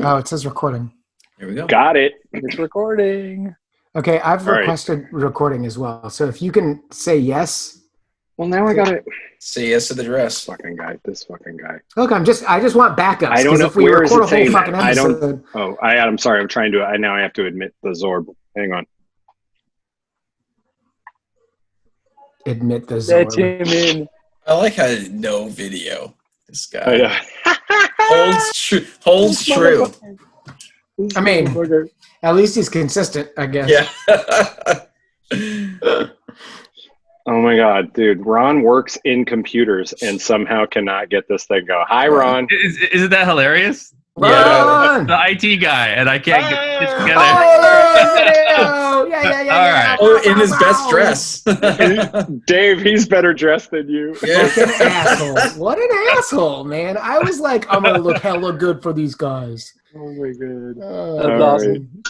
Oh, it says recording. Here we go. Got it. It's recording. Okay, I've All right. requested recording as well. So if you can say yes. Well, now I got it. Say yes to the dress. This fucking guy. Look, I just want backups. I don't know. If we Where is record it a whole saying fucking that? episode, I'm sorry. I'm trying to. Now I have to admit the Zorb. Hang on. admit the Let Zorb. him in. I like how no video. This I guy know. holds true. I mean, at least he's consistent, I guess. Yeah. Oh my god, dude! Ron works in computers and somehow cannot get this thing go. Hi, Ron. Isn't that hilarious? Ron! The IT guy, and I can't get it together. Oh, yeah. All right. Oh, in his best dress. Dave, he's better dressed than you. Yeah. What an asshole. What an asshole, man. I was like, I'm going to look hella good for these guys. Oh my god. That's All awesome.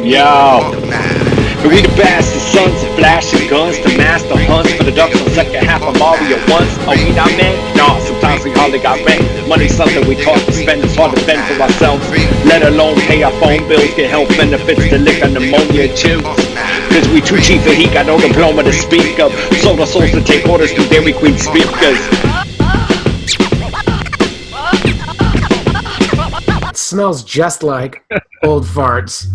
Yo, we the bastard sons of flashing guns, the master hunts for the ducks on second half of Mario once. Are we not men? No, sometimes we hardly got rent. Money's something we taught to spend, it's hard to fend for ourselves. Let alone pay our phone bills, get health benefits to lick on pneumonia too. Cause we too cheap for heat, got no diploma to speak of. Sold our souls to take orders through Dairy Queen speakers. It smells just like old farts.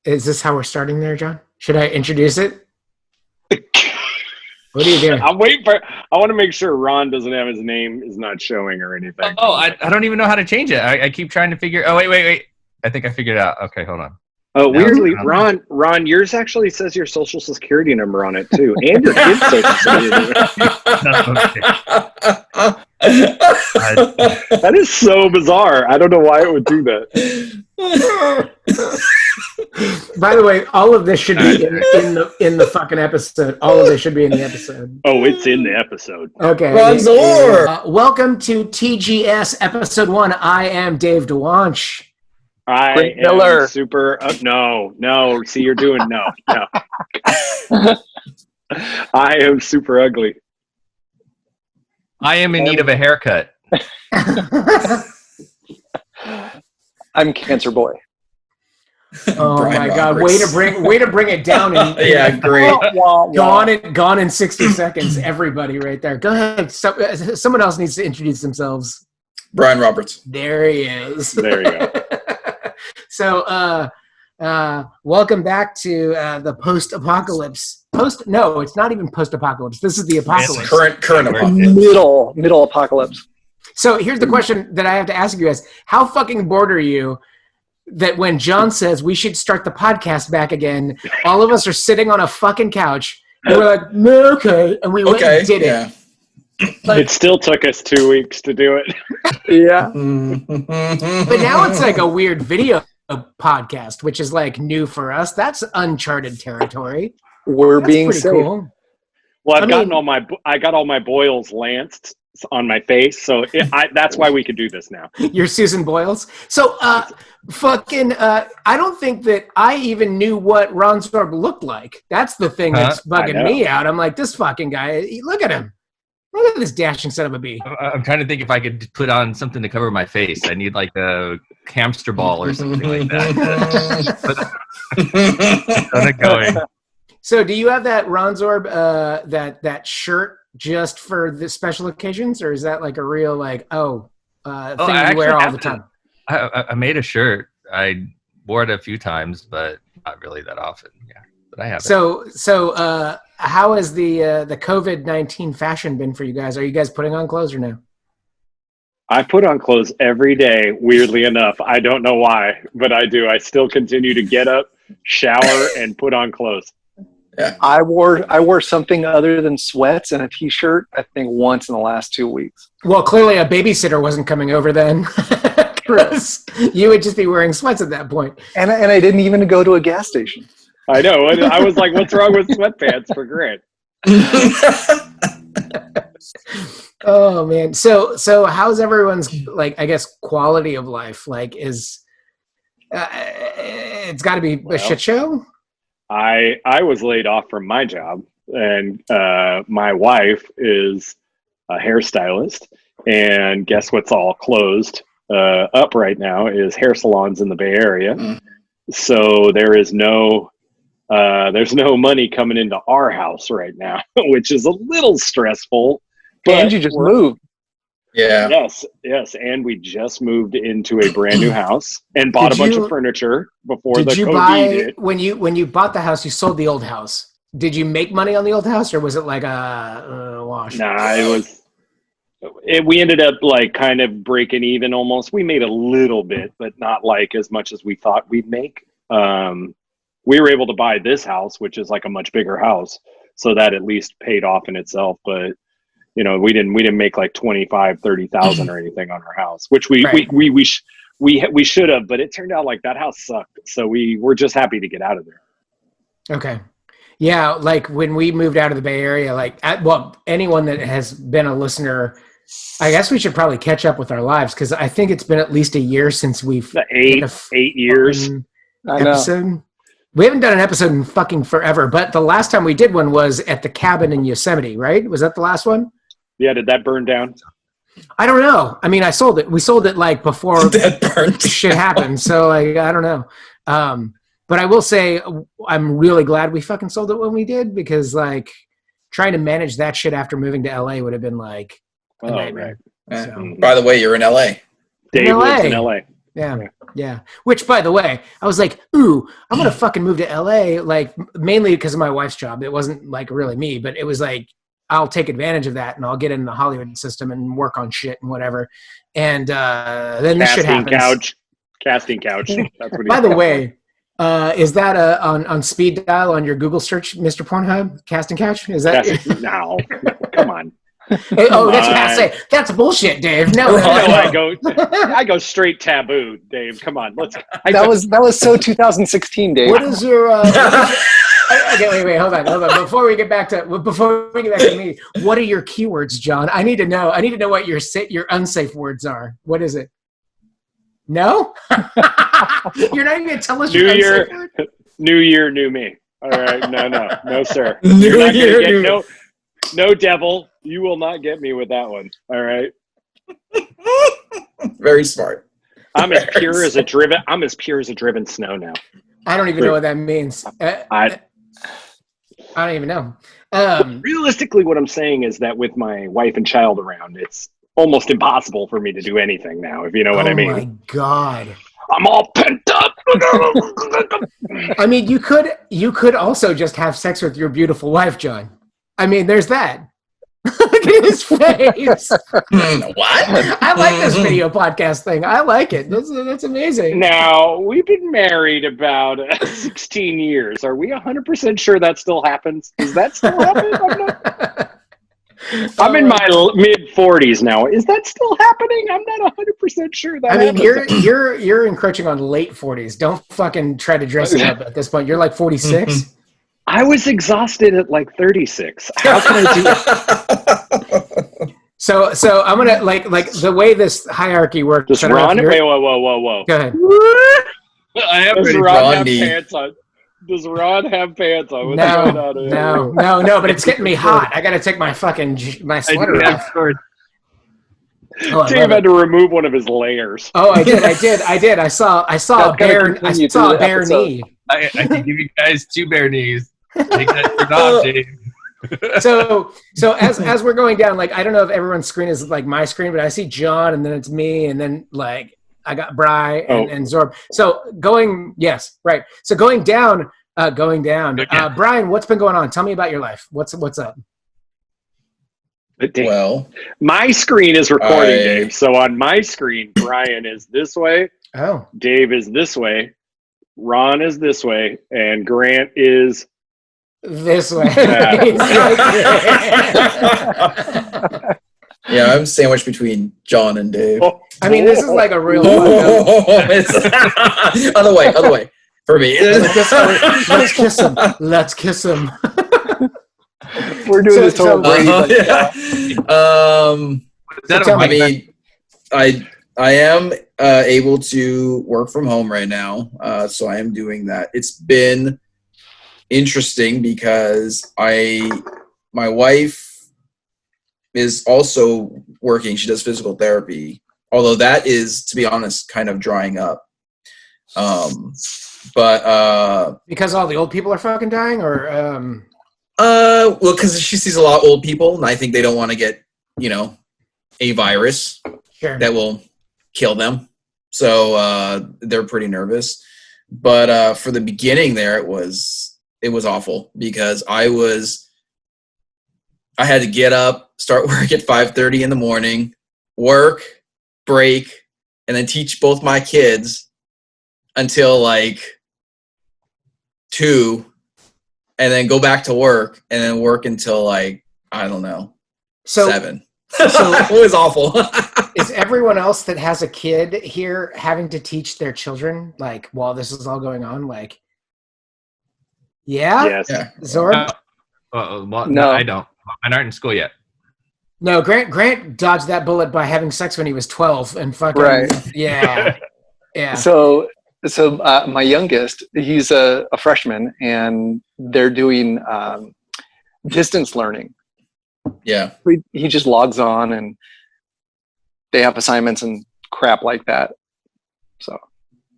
Is this how we're starting there, John? Should I introduce it? What are you doing? I'm waiting for. I want to make sure Ron doesn't have his name is not showing or anything. Oh, I don't even know how to change it. I keep trying to figure. Oh, wait. I think I figured it out. Okay, hold on. Oh, weirdly, Ron, yours actually says your social security number on it too, and your kid's social security number. That is so bizarre. I don't know why it would do that. By the way, all of this should be in the fucking episode. All of this should be in the episode. Oh, it's in the episode. Okay. Ronzor! Welcome to TGS Episode 1. I am Dave DeWanch. I am super. No. See, you're doing no. I am super ugly. I am in need of a haircut. I'm Cancer Boy. Oh Brian my God! Roberts. Way to bring it down. Yeah, great. Gone in 60 seconds. Everybody, right there. Go ahead. Someone else needs to introduce themselves. Brian Roberts. There he is. There you go. So, welcome back to the post-apocalypse. No, it's not even post-apocalypse. This is the apocalypse. It's current apocalypse. Middle apocalypse. So here's the question that I have to ask you guys. How fucking bored are you that when John says we should start the podcast back again, all of us are sitting on a fucking couch and we're like, no, okay. And we went and did it. It still took us 2 weeks to do it. Yeah. But now it's like a weird video podcast, which is like new for us. That's uncharted territory. We're That's being pretty safe. cool. Well, I got all my boils lanced on my face, so that's why we could do this now. You're Susan Boyles. So, I don't think that I even knew what Ron Zorb looked like. That's the thing that's bugging me out. I'm like, this fucking guy, look at him. Look at this dashing son of a bee. I'm trying to think if I could put on something to cover my face. I need like a hamster ball or something like that. Going. So do you have that Ron Zorb, that shirt just for the special occasions, or is that like a real thing you wear all the time? I made a shirt. I wore it a few times, but not really that often. Yeah, but I have it. So how has the COVID-19 fashion been for you guys? Are you guys putting on clothes or no? I put on clothes every day, weirdly enough. I don't know why, but I do. I still continue to get up, shower, and put on clothes. Yeah. I wore something other than sweats and a t-shirt, I think, once in the last 2 weeks. Well, clearly a babysitter wasn't coming over then. You would just be wearing sweats at that point. And I didn't even go to a gas station. I know. I was like, what's wrong with sweatpants for Grant? Oh man. So how's everyone's like? I guess quality of life like is. It's got to be a shit show. I was laid off from my job, and my wife is a hairstylist. And guess what's all closed up right now is hair salons in the Bay Area. Mm. So there's no money coming into our house right now, which is a little stressful. And you just moved. Yeah. Yes, and we just moved into a brand new house and bought a bunch of furniture before the COVID hit. When you bought the house, you sold the old house. Did you make money on the old house, or was it like a wash? Nah, we ended up like kind of breaking even almost. We made a little bit, but not like as much as we thought we'd make. We were able to buy this house, which is like a much bigger house, so that at least paid off in itself. But you know, we didn't make like 25,000-30,000 or anything on our house, which we should have, but it turned out like that house sucked. So we're just happy to get out of there. Okay. Yeah. Like when we moved out of the Bay Area, like anyone that has been a listener, I guess we should probably catch up with our lives. Cause I think it's been at least a year since we've 8 years episode. We haven't done an episode in fucking forever, but the last time we did one was at the cabin in Yosemite, right? Was that the last one? Yeah, did that burn down? I don't know. I mean, I sold it. We sold it like before that burned shit happened. So like, I don't know. But I will say I'm really glad we fucking sold it when we did, because like trying to manage that shit after moving to LA would have been like a nightmare. Right. So. By the way, you're in LA. Dave lives in LA. Yeah. Which, by the way, I was like, ooh, I'm going to fucking move to LA, like mainly because of my wife's job. It wasn't like really me, but it was like, I'll take advantage of that and I'll get in the Hollywood system and work on shit and whatever. And then this shit happens. Casting couch. That's what By the way, is that on speed dial on your Google search, Mr. Pornhub, casting couch? Is that? No, come on. That's what I say. That's bullshit, Dave. No, I go straight taboo, Dave. Come on, let's. That was so 2016, Dave. What is your? Okay, wait, hold on. Before we get back to me, what are your keywords, John? I need to know what your unsafe words are. What is it? No, you're not even gonna tell us your unsafe word? New year, new me. All right, no, sir. No, devil, you will not get me with that one. All right. Very smart. I'm as pure as a driven snow now. I don't even know what that means. I don't even know. Realistically, what I'm saying is that with my wife and child around, it's almost impossible for me to do anything now, if you know what I mean. Oh my God. I'm all pent up. I mean, you could also just have sex with your beautiful wife, John. I mean, there's that. Look at his face. What? I like this video podcast thing. I like it. That's amazing. Now, we've been married about 16 years. Are we 100% sure that still happens? Does that still happen? I'm in my mid-40s now. Is that still happening? I'm not 100% sure that happens. You're encroaching on late 40s. Don't fucking try to dress it up at this point. You're like 46. I was exhausted at like 36. How can I do that? So I'm gonna like the way this hierarchy works. Does Ron? Wait, whoa. Go ahead. Does Ron have pants on? Does Ron have pants on? No, but it's getting me hot. I gotta take my sweater off. Dave had to remove one of his layers. Oh, I did. I saw a bare knee. I can give you guys 2 bare knees. Take that off, Dave. So as we're going down, like I don't know if everyone's screen is like my screen, but I see John and then it's me and then like I got Bri and Zorb. So going down. Brian, what's been going on? Tell me about your life. What's up? Well, my screen is recording, Dave. So on my screen, Brian is this way. Oh, Dave is this way. Ron is this way, and Grant is this way. Yeah, I'm sandwiched between John and Dave. I mean, this is like a real. Other way. for me. Let's kiss him. Let's kiss him. We're doing this total Brady. Yeah. That tell I me- mean, I am able to work from home right now, so I am doing that. It's been interesting because my wife is also working. She does physical therapy, although that is, to be honest, kind of drying up. But Because all the old people are fucking dying, or well, because she sees a lot of old people, and I think they don't want to get, a virus sure. that will kill them. So they're pretty nervous. But for the beginning there, it was awful because I had to get up, start work at 5:30 in the morning, work, break, and then teach both my kids until like 2, and then go back to work, and then work until like, I don't know, 7. So it was awful. Is everyone else that has a kid here having to teach their children, like, while this is all going on? Like, yeah? Yes. Yeah. Zorb? Well, No. I don't. Mine aren't in school yet. No, Grant dodged that bullet by having sex when he was 12 and fucking, Right. yeah. Yeah. So my youngest, he's a freshman, and they're doing distance learning. Yeah. He just logs on, and they have assignments and crap like that. So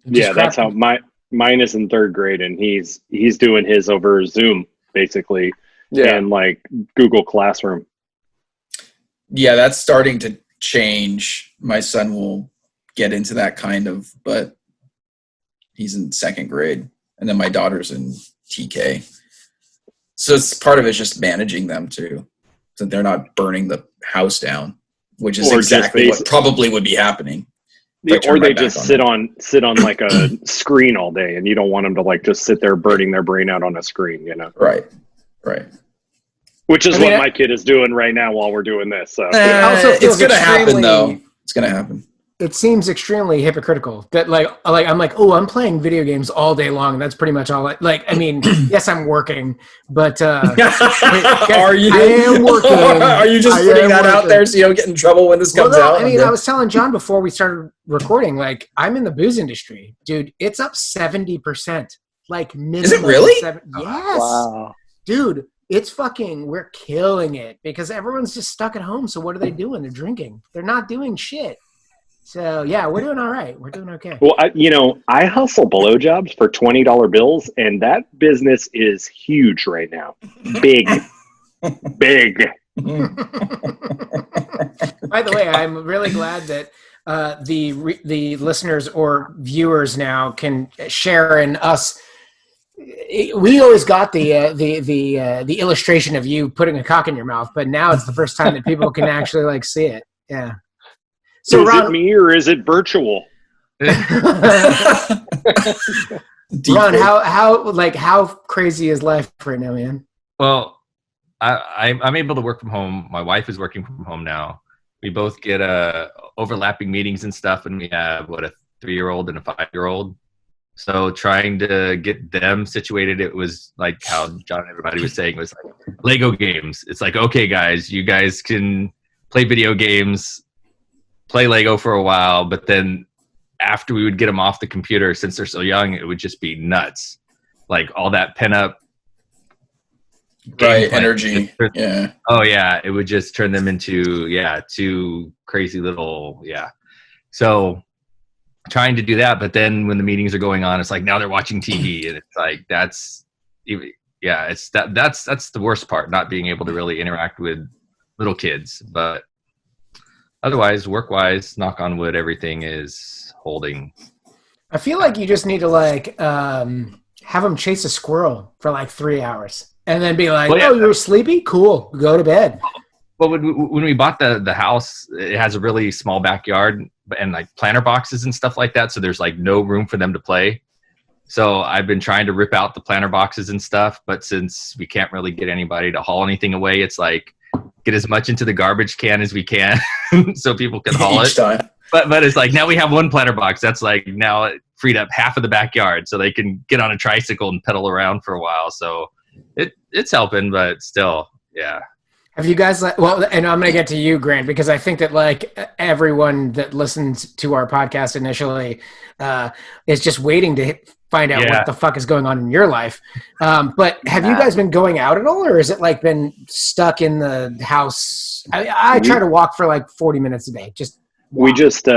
Yeah, that's how mine is in 3rd grade, and he's doing his over Zoom basically, and like Google Classroom. Yeah, that's starting to change. My son will get into that kind of, but he's in 2nd grade, and then my daughter's in TK. So it's part of it's just managing them too, so they're not burning the house down, which is Or just exactly what probably would be happening. Yeah, turn or my they back just on sit on like a screen all day, and you don't want them to like just sit there burning their brain out on a screen, Right. Which is I mean, what my kid is doing right now while we're doing this. So also It's feels gonna happen extremely- though. It's gonna happen. It seems extremely hypocritical that I'm like, oh, I'm playing video games all day long. That's pretty much all. I mean, yes, I'm working, but Are you? I am working. Are you just I putting am that out working. there so you don't get in trouble when this Well, comes no, out? I mean, I was telling John before we started recording, like, I'm in the booze industry, dude. It's up 70%. Like, minimum. Is it really? Yes, wow. dude. It's fucking. We're killing it because everyone's just stuck at home. So what are they doing? They're drinking. They're not doing shit. So yeah, we're doing all right. We're doing okay. well, I hustle blowjobs for $20 bills, and that business is huge right now. Big. By the way, I'm really glad that the listeners or viewers now can share in us. We always got the illustration of you putting a cock in your mouth, but now it's the first time that people can actually like see it. Yeah. So Is Ron, it me or is it virtual? Ron, how crazy is life right now, man? Well, I'm able to work from home. My wife is working from home now. We both get overlapping meetings and stuff, and we have a 3-year-old and a 5-year-old. So trying to get them situated, it was like how John and everybody was saying, it was like Lego games. It's like, okay, guys, you guys can play video games, play Lego for a while, but then after we would get them off the computer, since they're so young, it would just be nuts. Like all that pin up. Right, energy. Yeah. Oh yeah, it would just turn them into two crazy little So trying to do that, but then when the meetings are going on, it's like now they're watching TV, and it's like that's the worst part, not being able to really interact with little kids. But otherwise, work wise, knock on wood, everything is holding. I feel like you just need to have them chase a squirrel for like 3 hours. And then be like, oh, you're sleepy? Cool. Go to bed. Well, when we bought the house, it has a really small backyard and like planter boxes and stuff like that. So there's like no room for them to play. So I've been trying to rip out the planter boxes and stuff. But since we can't really get anybody to haul anything away, it's like get as much into the garbage can as we can so people can haul Each it. time. But it's like now we have one planter box. That's like now freed up half of the backyard so they can get on a tricycle and pedal around for a while. So it's helping, but still, yeah. Have you guys well, and I'm going to get to you, Grant, because I think that like everyone that listens to our podcast initially is just waiting to find out what the fuck is going on in your life. But have you guys been going out at all, or is it like been stuck in the house? I try to walk for like 40 minutes a day. Just walk. We just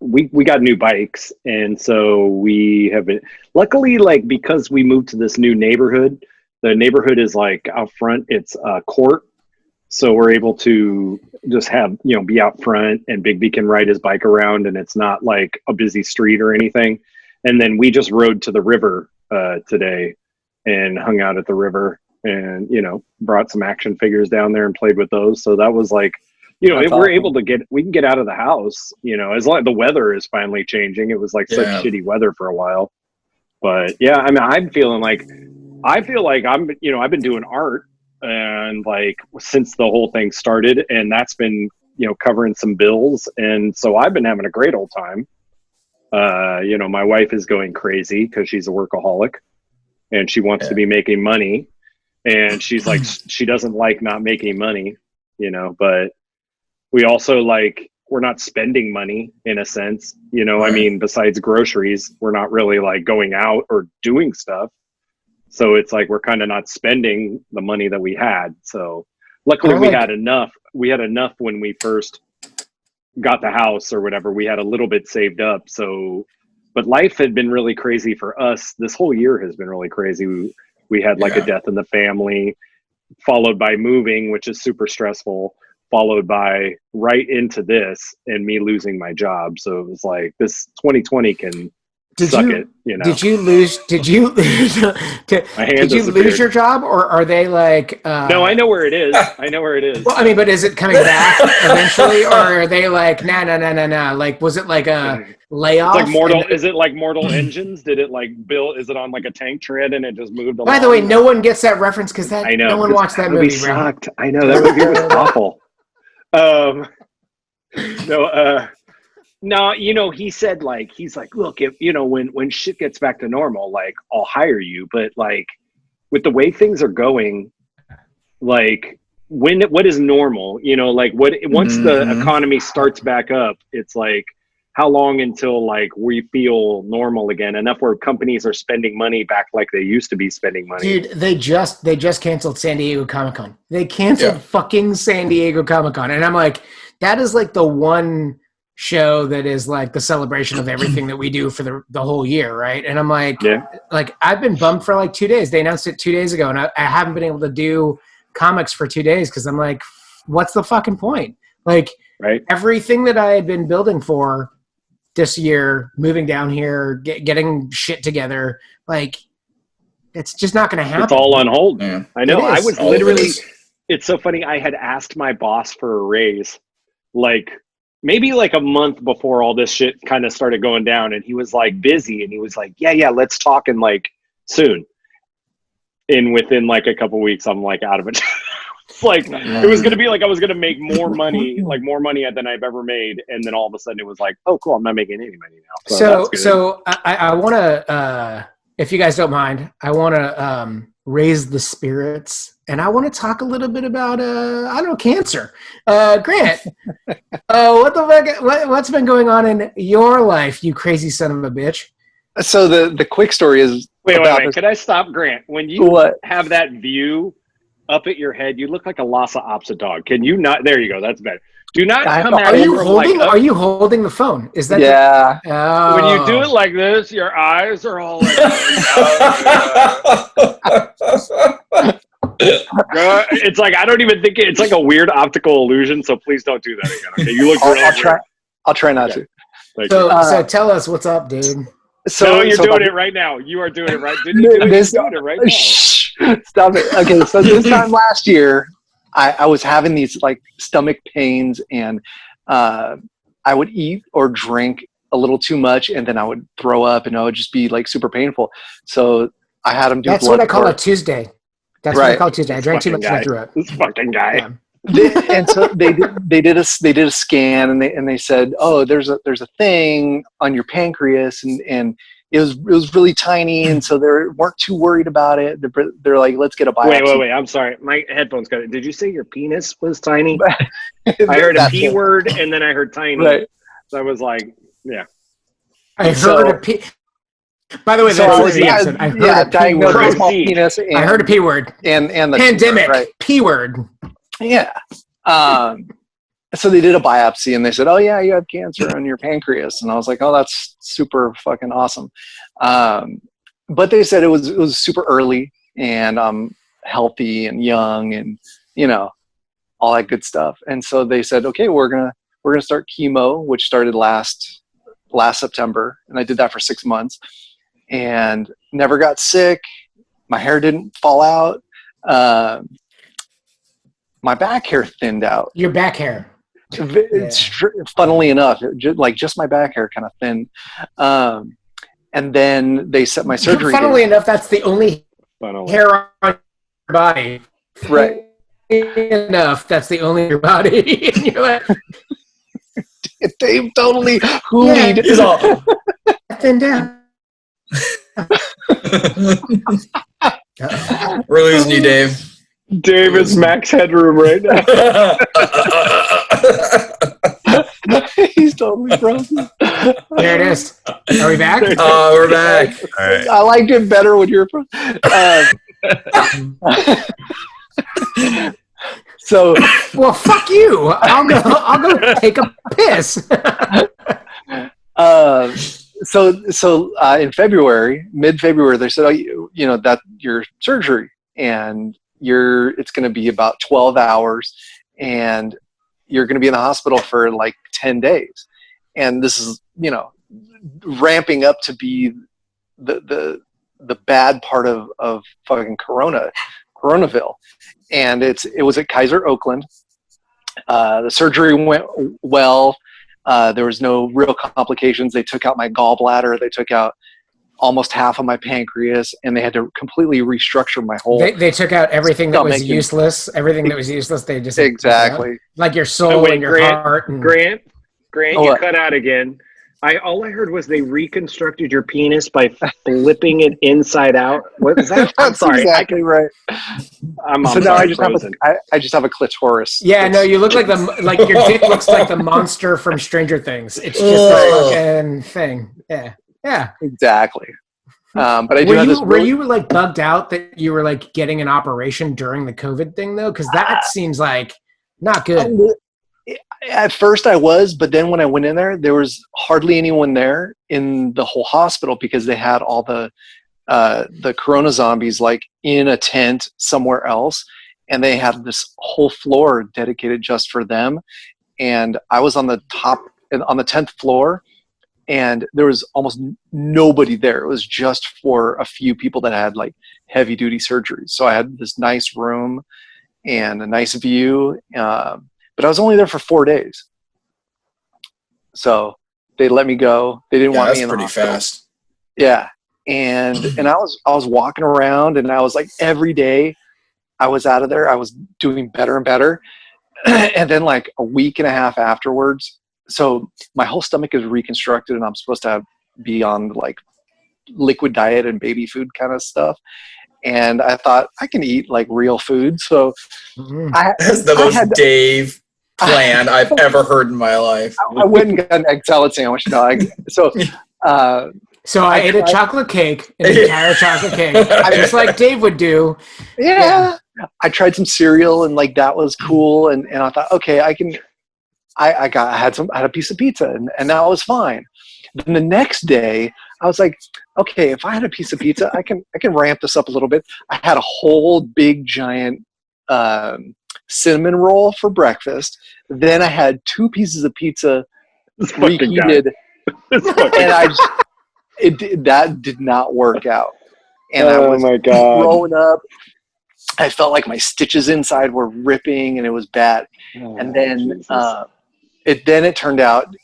we got new bikes, and so we have been luckily, like, because we moved to this new neighborhood. The neighborhood is like out front. It's a court. So we're able to just have, be out front, and Bigby can ride his bike around, and it's not like a busy street or anything. And then we just rode to the river today and hung out at the river and, brought some action figures down there and played with those. So that was like, we're able to we can get out of the house, as long as the weather is finally changing. It was like such shitty weather for a while. But yeah, I mean, I feel like I'm, I've been doing art. And like since the whole thing started, and that's been covering some bills, and so I've been having a great old time. My wife is going crazy because she's a workaholic and she wants to be making money, and she's like she doesn't like not making money, but we also like we're not spending money in a sense, I mean, besides groceries, we're not really like going out or doing stuff. So it's like we're kind of not spending the money that we had. So luckily we had enough. We had enough when we first got the house or whatever. We had a little bit saved up. So, but life had been really crazy for us. This whole year has been really crazy. We had like a death in the family, followed by moving, which is super stressful, followed by right into this and me losing my job. So it was like this 2020 can... Did you lose your job, or are they like no, I know where it is. Well, I mean, but is it coming back eventually, or are they like nah, like was it like a layoff? Is it like Mortal Engines? Did it like is it on like a tank tread and it just moved along? By the way, no one gets that reference because no one watched that movie. Sucked. I know that movie was awful. No, he said like, he's like, look, if, when shit gets back to normal, like I'll hire you. But like with the way things are going, like what is normal, like once the economy starts back up, it's like, how long until like we feel normal again, enough where companies are spending money back like they used to be spending money? Dude, they just canceled San Diego Comic-Con. They canceled fucking San Diego Comic-Con. And I'm like, that is like the one show that is like the celebration of everything that we do for the whole year, right? And I'm like, like I've been bummed for like 2 days. They announced it 2 days ago, and I haven't been able to do comics for 2 days because I'm like, what's the fucking point? Like, everything that I had been building for this year, moving down here, getting shit together, like it's just not going to happen. It's all on hold. Yeah. I know. I was literally. It's so funny. I had asked my boss for a raise, like maybe like a month before all this shit kind of started going down, and he was like busy, and he was like, yeah, let's talk in like soon. And within like a couple weeks, I'm like out of it. It's like it was gonna be like I was gonna make more money, like more money than I've ever made, and then all of a sudden it was like, oh cool, I'm not making any money now. So I want to, if you guys don't mind, I want to raise the spirits, and I want to talk a little bit about I don't know, cancer. Grant, what the fuck? What's been going on in your life, you crazy son of a bitch? So the quick story is wait. Could I stop, Grant? When you have that view up at your head, you look like a Lhasa Apso dog. Can you not? There you go. That's better. Do not come out. Are you holding the phone? Is that? Yeah. When you do it like this, your eyes are all like. It's like I don't even think it's like a weird optical illusion. So please don't do that again. Okay, you look. I'll try not to. So tell us what's up, dude. So you're doing it right now. You are doing it right. Didn't you do it? You're doing it right now. Stop it. Okay, so this time last year, I was having these like stomach pains, and I would eat or drink a little too much, and then I would throw up, and it would just be like super painful. So I had him do. That's what I call a Tuesday. That's what I call Tuesday. I drank too much and I threw up. This fucking guy. Yeah. And so they did a scan, and they said, oh, there's a thing on your pancreas, and it was really tiny, and so they weren't too worried about it. They're like, let's get a biopsy. Wait. I'm sorry. My headphones got it. Did you say your penis was tiny? I heard a That's P it. word and then I heard tiny. Right. So I was like, yeah. I So- heard a P. By the way, So that's I what was the accent. I heard a P diagnosed with word. small Proceed. penis. And, I heard a P word. and the Pandemic. tumor, right? P word. Yeah. So they did a biopsy and they said, oh yeah, you have cancer on your pancreas. And I was like, oh, that's super fucking awesome. But they said it was super early and I'm healthy and young and, all that good stuff. And so they said, okay, we're going to start chemo, which started last September. And I did that for 6 months and never got sick. My hair didn't fall out. My back hair thinned out. Your back hair. Funnily enough, just my back hair kind of thinned. And then they set my surgery. Funnily enough, that's the only Finally. hair on your body. Right. Enough, that's the only your body. And you're like, Dave totally hoolied. He's all. thin down. We're losing you, Dave. Dave is max headroom right now. He's totally frozen. There it is. Are we back? We're back. All right. I liked it better when you were frozen. So Well, fuck you. I'll go take a piss. in February, mid-February, they said, oh, that your surgery and it's going to be about 12 hours and you're going to be in the hospital for like 10 days. And this is, ramping up to be the bad part of fucking Coronaville. And it was at Kaiser Oakland. The surgery went well. There was no real complications. They took out my gallbladder. They took out almost half of my pancreas, and they had to completely restructure my whole. They took out everything that was stomach and- useless. Everything that was useless, they just Exactly. like your soul wait, and your Grant, heart. And, Grant, Oh, you what? cut out again. All I heard was they reconstructed your penis by flipping it inside out. What was that? I'm That's sorry. exactly right. I'm So now sorry, I just frozen. I just have a clitoris. yeah, no, you look like your dick looks like the monster from Stranger Things. It's just this fucking thing. Yeah. Exactly. But I do Were have this. you like bugged out that you were like getting an operation during the COVID thing though? Because that seems like not good. At first I was, but then when I went in there was hardly anyone there in the whole hospital because they had all the corona zombies like in a tent somewhere else, and they had this whole floor dedicated just for them. And I was on the 10th floor, and there was almost nobody there. It was just for a few people that had like heavy duty surgeries. So I had this nice room and a nice view. But I was only there for 4 days. So they let me go. They didn't want me in the That's hospital. pretty fast. Yeah. And I was walking around, and I was like, every day I was out of there, I was doing better and better. And then like a week and a half afterwards, so my whole stomach is reconstructed, and I'm supposed to be on like liquid diet and baby food kind of stuff. And I thought I can eat like real food. So That's the most Dave plan I've ever heard in my life. I went and got an egg salad sandwich. No, so I ate a chocolate cake, an entire chocolate cake, just like Dave would do. yeah. I tried some cereal, and like that was cool. And I thought, okay, I can. I had a piece of pizza, and that was fine. Then the next day, I was like, okay, if I had a piece of pizza, I can ramp this up a little bit. I had a whole big giant cinnamon roll for breakfast. Then I had 2 pieces of pizza reheated, and that did not work out. And I was my God. throwing up. I felt like my stitches inside were ripping, and it was bad. And then it turned out,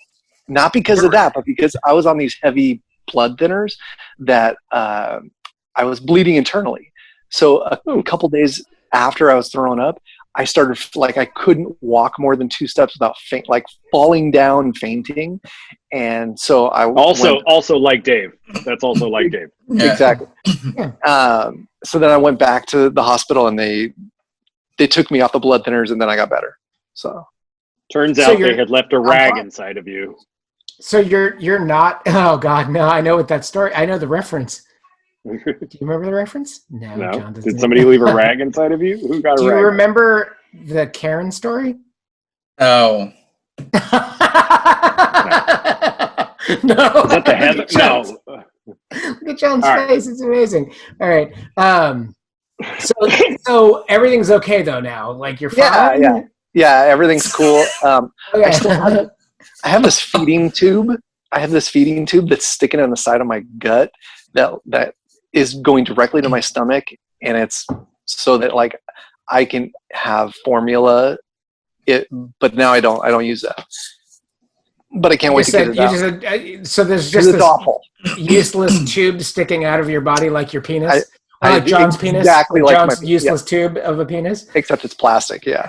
not because of that, but because I was on these heavy blood thinners that I was bleeding internally. So a couple days after I was throwing up, I started like I couldn't walk more than 2 steps without like falling down, fainting, and so I also like Dave. That's also like Dave. Exactly. So then I went back to the hospital, and they took me off the blood thinners, and then I got better. So turns out they had left a rag inside of you. So you're not. Oh God, no! I know what that story. I know the reference. Do you remember the reference? No. John doesn't. Did somebody leave a rag inside of you? Who got a rag? Do you remember the Karen story? Oh. No. Is that the Heather? No. Look at John's face. It's amazing. All right. So everything's okay though now. Like you're fine. Yeah. Everything's cool. Okay. I have this feeding tube. That's sticking in the side of my gut that is going directly to my stomach, and it's so that like I can have formula. But now I don't use that. But I can't wait to get it out. So there's just this awful, useless tube sticking out of your body like your penis. Like John's penis. Exactly like John's my useless tube of a penis. Except it's plastic. Yeah.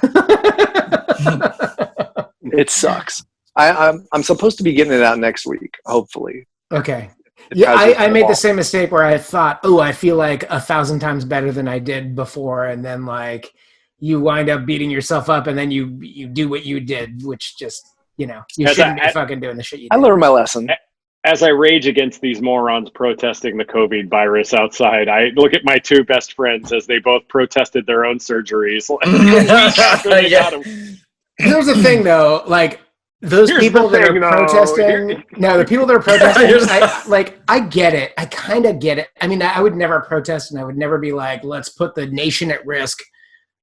It sucks. I'm supposed to be getting it out next week, hopefully. Okay. Yeah, I made the same mistake where I thought, I feel like 1,000 times better than I did before, and then like you wind up beating yourself up, and then you do what you did, which just you shouldn't be fucking doing the shit you did. I learned my lesson. As I rage against these morons protesting the COVID virus outside, I look at my 2 best friends as they both protested their own surgeries. Here's the thing, though, like. Those people that are protesting, the people that are protesting, I get it. I kind of get it. I mean, I would never protest, and I would never be like, let's put the nation at risk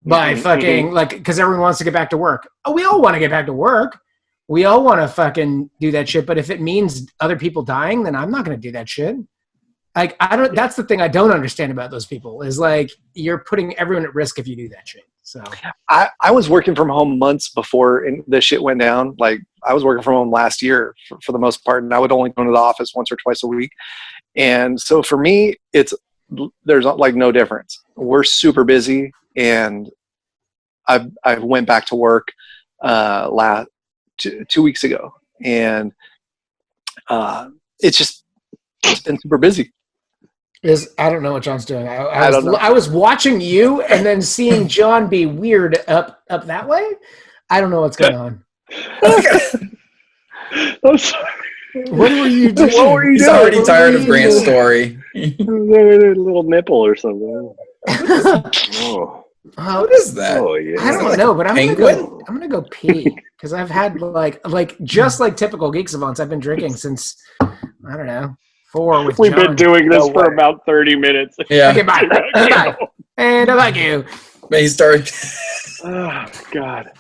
by fucking, because everyone wants to get back to work. Oh, we all want to get back to work. We all want to fucking do that shit. But if it means other people dying, then I'm not going to do that shit. Like, that's the thing I don't understand about those people is like, you're putting everyone at risk if you do that shit. So I was working from home months before this shit went down. Like I was working from home last year for the most part, and I would only go to the office once or twice a week. And so for me, there's like no difference. We're super busy, and I went back to work last 2 weeks ago, and it's been super busy. I don't know what John's doing. I was watching you and then seeing John be weird up that way. I don't know what's going on. I'm sorry. What were you doing? He's already tired of Grant's story. A little nipple or something. What is that? Oh, yeah. I don't know, but I'm gonna go pee because I've had like just like typical Geek Savants. I've been drinking since I don't know. 4 with We've John. been doing this for about 30 minutes. Yeah. Okay, bye. Bye. And I like you. He started. Oh, God.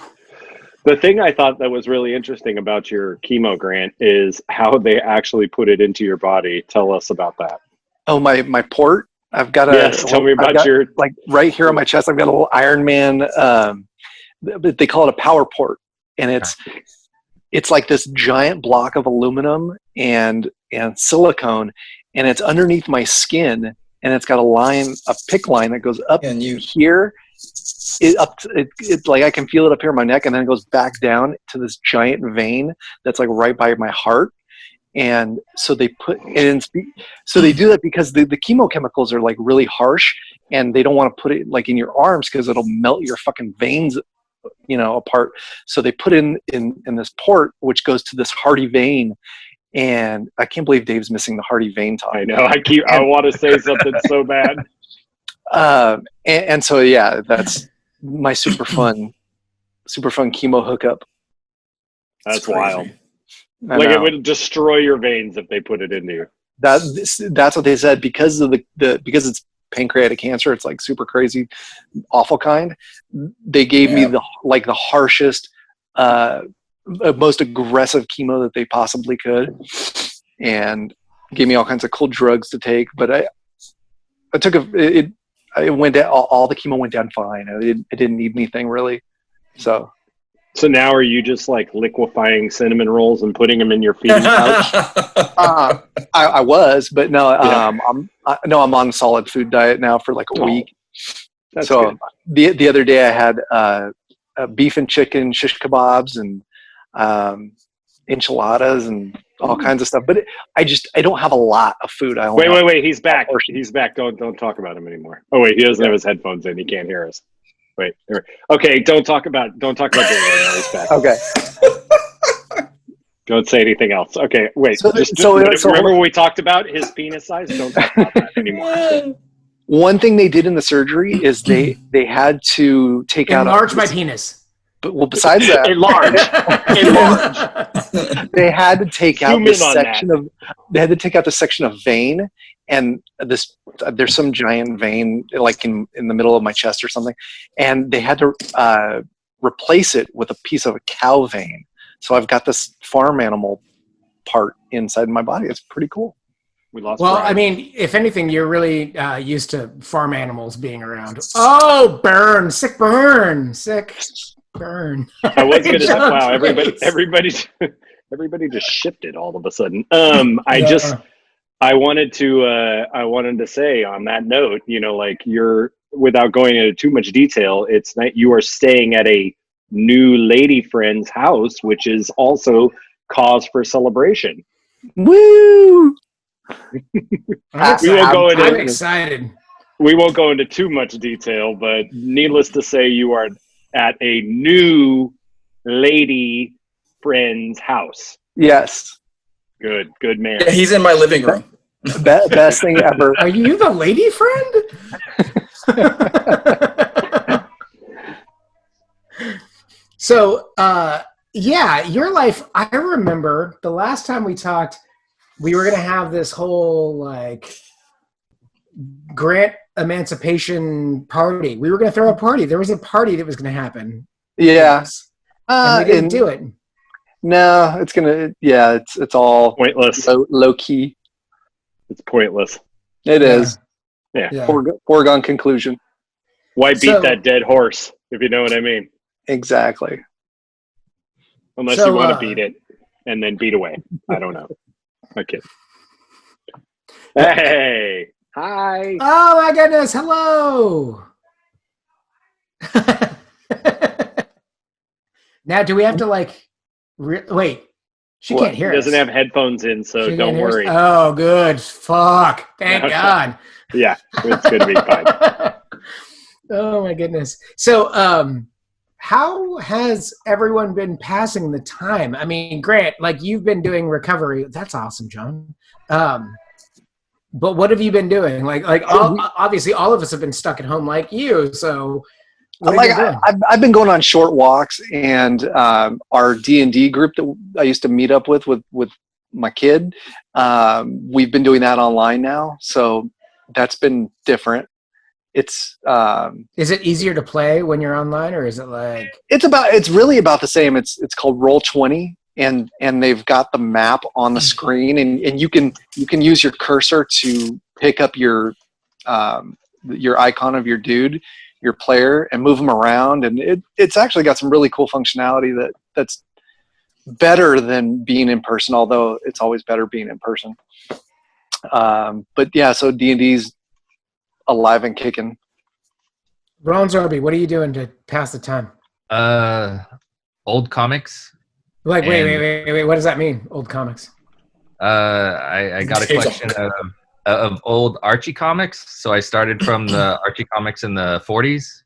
The thing I thought that was really interesting about your chemo, Grant, is how they actually put it into your body. Tell us about that. Oh, my port. I've got tell me about your like right here on my chest. I've got a little Iron Man. They call it a power port, and it's like this giant block of aluminum and silicone, and it's underneath my skin, and it's got a PICC line that goes up here. It's like I can feel it up here in my neck, and then it goes back down to this giant vein that's like right by my heart. And so they do that because the chemo chemicals are like really harsh, and they don't want to put it like in your arms because it'll melt your fucking veins apart. So they put in this port, which goes to this hardy vein. And I can't believe Dave's missing the hardy vein talk. I know. I want to say something so bad. And so, yeah, that's my super fun chemo hookup. That's wild. Like it would destroy your veins if they put it into you. That's what they said because of because it's pancreatic cancer. It's like super crazy, awful kind. They gave me the harshest, most aggressive chemo that they possibly could, and gave me all kinds of cool drugs to take. But I took it went down. All the chemo went down fine. I didn't need anything really. So now are you just like liquefying cinnamon rolls and putting them in your feeding pouch? I was, but no. I'm on a solid food diet now for like a week. That's so good. the other day I had beef and chicken shish kebabs and enchiladas and all kinds of stuff. But I don't have a lot of food. I only have Wait. He's back. portion. He's back. Don't talk about him anymore. Oh wait, he doesn't have his headphones in. He can't hear us. Wait. Okay. Don't talk about David right now. He's back. Okay. Don't say anything else. Okay. Wait. So remember what we talked about? His penis size. Don't talk about that anymore. One thing they did in the surgery is they had to take out Enlarge my penis. But well, besides that, Enlarge. they had to take out Zoom this in on section of. They had to take out the section of vein, and there's some giant vein like in the middle of my chest or something, and they had to replace it with a piece of a cow vein. So I've got this farm animal part inside my body. It's pretty cool. We lost. Well, Brian. I mean, if anything, you're really used to farm animals being around. Oh, burn! Sick burn! Sick burn. I was gonna say, wow, Face. everybody just shifted all of a sudden. I wanted to say on that note, like you're, without going into too much detail, it's that you are staying at a new lady friend's house, which is also cause for celebration. Woo! I'm excited. We won't go into too much detail, but needless to say, you are at a new lady friend's house. Yes. Good man. Yeah, he's in my living room. Best thing ever. Are you the lady friend? So, yeah, your life, I remember the last time we talked, we were going to have this whole, like, grant emancipation party. We were going to throw a party. There was a party that was going to happen. Yeah. And we didn't do it. No, it's all Pointless. Low key. It's pointless. It is. Yeah. Foregone conclusion. Why beat that dead horse, if you know what I mean? Exactly. Unless you want to beat it and then beat away. I don't know. Okay. Hey. Hi. Oh my goodness. Hello. Now, do we have to wait? She can't hear us. He doesn't have headphones in, so don't worry. Oh, good. Fuck. Thank God. Yeah, it's going to be fine. Oh my goodness. So, how has everyone been passing the time? I mean, Grant, you've been doing recovery. That's awesome, John. But what have you been doing? Obviously, all of us have been stuck at home like you. So, what have you been doing? I've been going on short walks, and our D&D group that I used to meet up with my kid, we've been doing that online now. So that's been different. It's is it easier to play when you're online, or is it it's really about the same. It's called Roll20, and they've got the map on the screen, and you can use your cursor to pick up your icon of your dude, your player, and move them around, and it's actually got some really cool functionality that's better than being in person, although it's always better being in person. But yeah, so D&D's alive and kicking. Ron Zorby, what are you doing to pass the time? Old comics. Wait, what does that mean? Old comics? I got a collection of old Archie comics. So I started from the Archie comics in the 40s.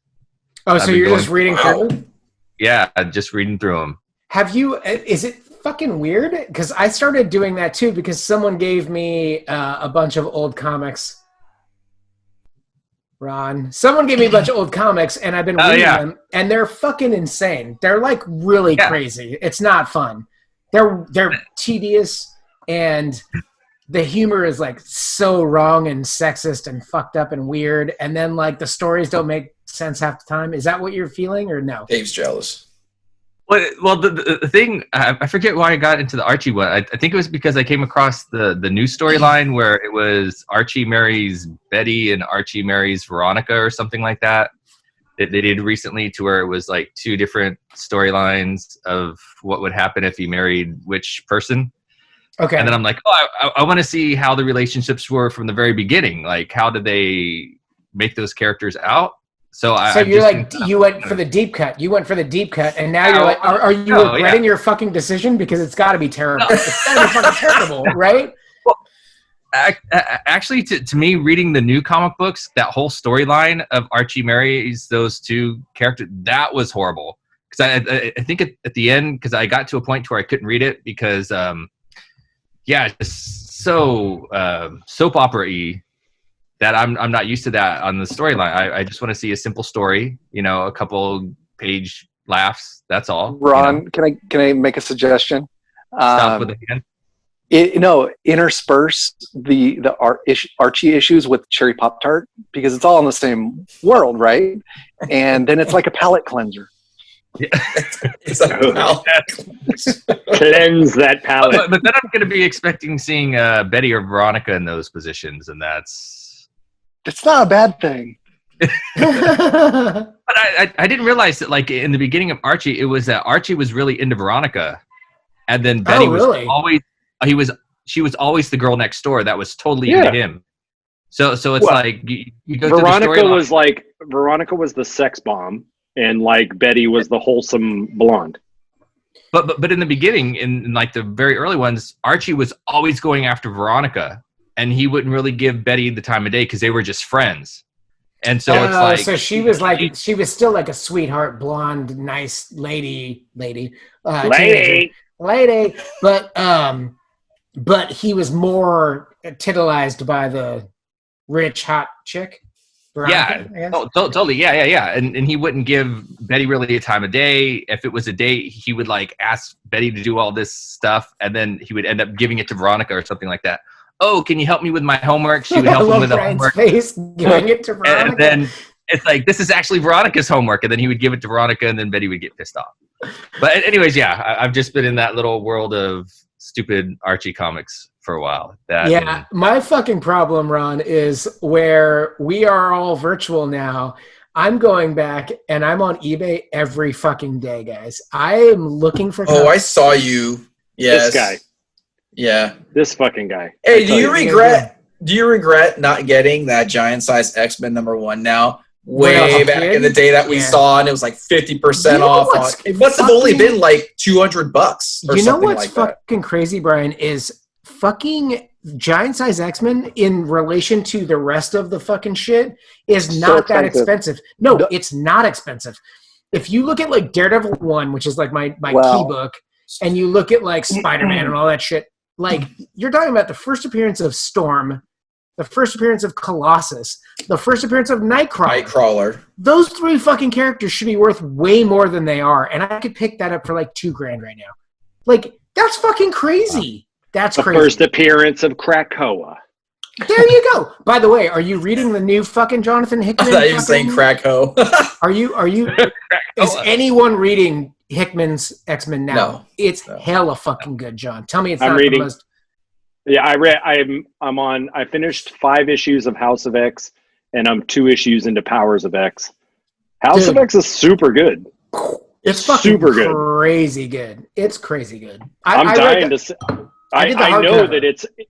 Oh, so you're just reading through them? Yeah, just reading through them. Is it fucking weird? Because I started doing that too, because someone gave me a bunch of old comics. Ron, someone gave me a bunch of old comics, and I've been reading them, and they're fucking insane. They're really crazy. It's not fun. They're tedious, and the humor is so wrong and sexist and fucked up and weird, and then the stories don't make sense half the time. Is that what you're feeling, or no? Dave's jealous. Well, the thing, I forget why I got into the Archie one. I think it was because I came across the new storyline where it was Archie marries Betty and Archie marries Veronica or something like that. They did recently, to where it was two different storylines of what would happen if he married which person. Okay. And then I'm like, I want to see how the relationships were from the very beginning. How did they make those characters out? So you're like, you went for the deep cut. You went for the deep cut, and now you're like, are you regretting your fucking decision? Because it's got to be terrible. It's got to be fucking terrible, right? Actually, to me, reading the new comic books, that whole storyline of Archie marries those two characters, that was horrible. Because I think at the end, because I got to a point where I couldn't read it because, it's so soap opera-y that I'm not used to that on the storyline. I just want to see a simple story, a couple page laughs. That's all. Ron, can I make a suggestion? Stop with the hand. Intersperse the Archie issues with Cherry Pop Tart because it's all in the same world, right? And then it's like a palate cleanser. Yeah. It's like Cleanse that palate. But then I'm going to be expecting seeing Betty or Veronica in those positions, and it's not a bad thing. But I didn't realize that, like, in the beginning of Archie, it was that Archie was really into Veronica, and then Betty was always she was always the girl next door that was totally into him. So it's like you go Veronica was the sex bomb, and like Betty was the wholesome blonde. But in the beginning, in like the very early ones, Archie was always going after Veronica, and he wouldn't really give Betty the time of day because they were just friends. And so it's like, so she was still like a sweetheart, blonde, nice lady, but he was more titillized by the rich, hot chick. Veronica, totally. Yeah. And he wouldn't give Betty really a time of day. If it was a date, he would like ask Betty to do all this stuff, and then he would end up giving it to Veronica or something like that. Oh, can you help me with my homework? She would help him with the homework. Face, giving it to Veronica. And then it's like, this is actually Veronica's homework, and then he would give it to Veronica, and then Betty would get pissed off. But anyways, I've just been in that little world of stupid Archie comics for a while. My fucking problem, Ron, is where we are all virtual now. I'm going back and I'm on eBay every fucking day, guys. I am looking for comics. I saw you. Yes. This guy. Yeah. This fucking guy. Hey, do you regret not getting that giant size X-Men #1 now? Way back in the day that we saw, and it was like 50% off. It must have only been like $200. You know what's fucking crazy, Brian, is fucking giant size X-Men in relation to the rest of the fucking shit is not that expensive. No, it's not expensive. If you look at like Daredevil 1, which is like my key book, and you look at like Spider-Man and all that shit, like you're talking about the first appearance of Storm, the first appearance of Colossus, the first appearance of Nightcrawler. Those three fucking characters should be worth way more than they are, and I could pick that up for like $2,000 right now. Like, that's fucking crazy. That's crazy. The first appearance of Krakoa. There you go. By the way, are you reading the new fucking Jonathan Hickman? I thought you were saying Krakow. Are you? Is anyone reading Hickman's X-Men now? No. It's hella fucking good, John. Tell me it's I'm not reading. the most. Yeah, I finished 5 issues of House of X, and I'm 2 issues into Powers of X. House of X is super good. It's fucking super good. Crazy good. It's crazy good. I'm dying to say. I know that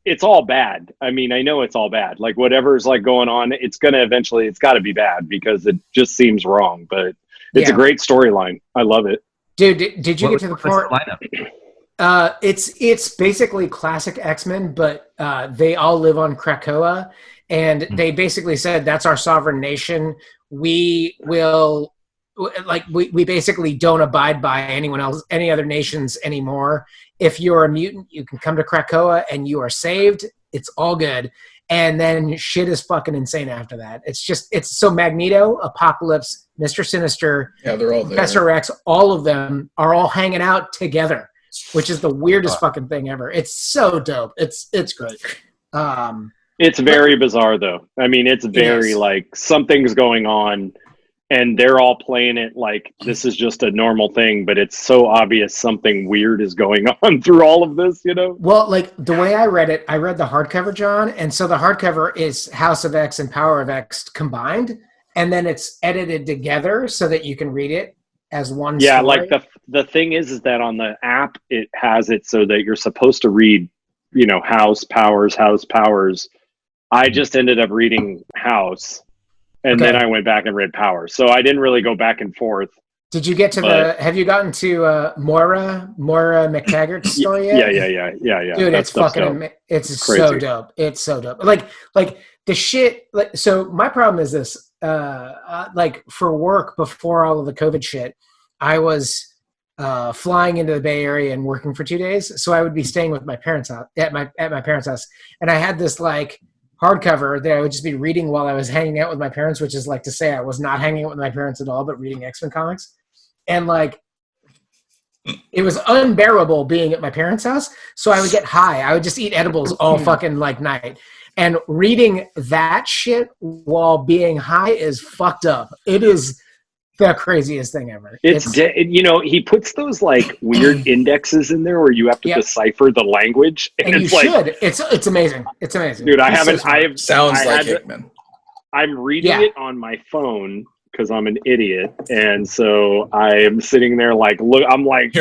it's all bad. I mean, I know it's all bad. Like whatever's like going on, it's got to be bad because it just seems wrong. But it's a great storyline. I love it. Dude, did you get to the part? It's basically classic X-Men, but they all live on Krakoa, and they basically said that's our sovereign nation. We will, we basically don't abide by any other nations anymore. If you're a mutant, you can come to Krakoa and you are saved. It's all good. And then shit is fucking insane after that. It's so Magneto, Apocalypse, Mr. Sinister, they're all there. Professor X, all of them are all hanging out together, which is the weirdest fucking thing ever. It's so dope. It's great. It's very bizarre though. I mean, it's very like something's going on and they're all playing it like this is just a normal thing, but it's so obvious something weird is going on through all of this, you know? Well, like the way I read it, I read the hardcover, John, and so the hardcover is House of X and Power of X combined, and then it's edited together so that you can read it as one story. Like the thing is that on the app, it has it so that you're supposed to read, House, Powers. I just ended up reading House. And then I went back and read Power. So I didn't really go back and forth. Did you get to have you gotten to Moira McTaggart's story yet? Yeah. Dude, That it's stuff's fucking, dope. it's Crazy. so dope. It's so dope. Like the shit, so my problem is this, like for work before all of the COVID shit, I was flying into the Bay Area and working for 2 days. So I would be staying with my parents at my parents' house. And I had this like hardcover that I would just be reading while I was hanging out with my parents, which is like to say I was not hanging out with my parents at all, but reading X-Men comics. And like, it was unbearable being at my parents' house. So I would get high. I would just eat edibles all fucking like night. And reading that shit while being high is fucked up. It is the craziest thing ever. He puts those like weird indexes in there where you have to decipher the language. And you should. It's amazing. It's amazing. Dude, Sounds like Hickman. I'm reading it on my phone because I'm an idiot. And so I am sitting there like, look, I'm like,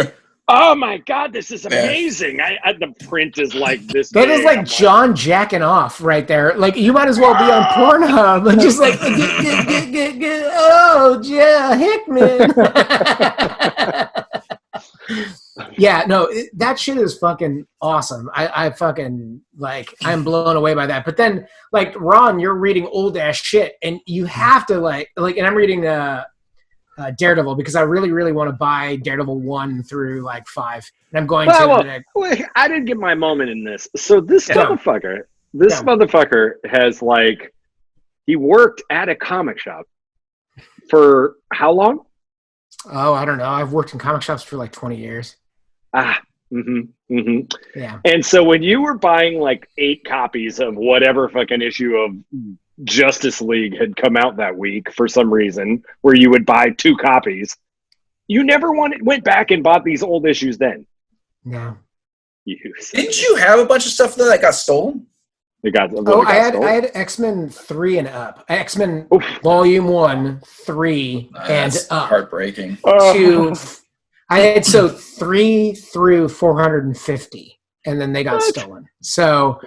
oh my God, this is amazing. The print is like this. That is like John jacking off right there. Like, you might as well be on Pornhub and just like, oh, yeah, Hickman. Yeah, no, that shit is fucking awesome. I fucking, like, I'm blown away by that. But then, like, Ron, you're reading old ass shit, and you have to, like, and I'm reading Daredevil because I really, really want to buy Daredevil 1 through, like, 5. And I'm going to. I didn't get my moment in this. So this motherfucker has, like, he worked at a comic shop for how long? Oh, I don't know. I've worked in comic shops for like 20 years. Yeah. And so when you were buying like 8 copies of whatever fucking issue of Justice League had come out that week for some reason, where you would buy 2 copies, you never went back and bought these old issues then. No. Didn't you have a bunch of stuff that got stolen? I had X-Men 3 and up. X-Men Volume 1, 3, and up. Heartbreaking. 2. I had 3 through 450, and then they got stolen. So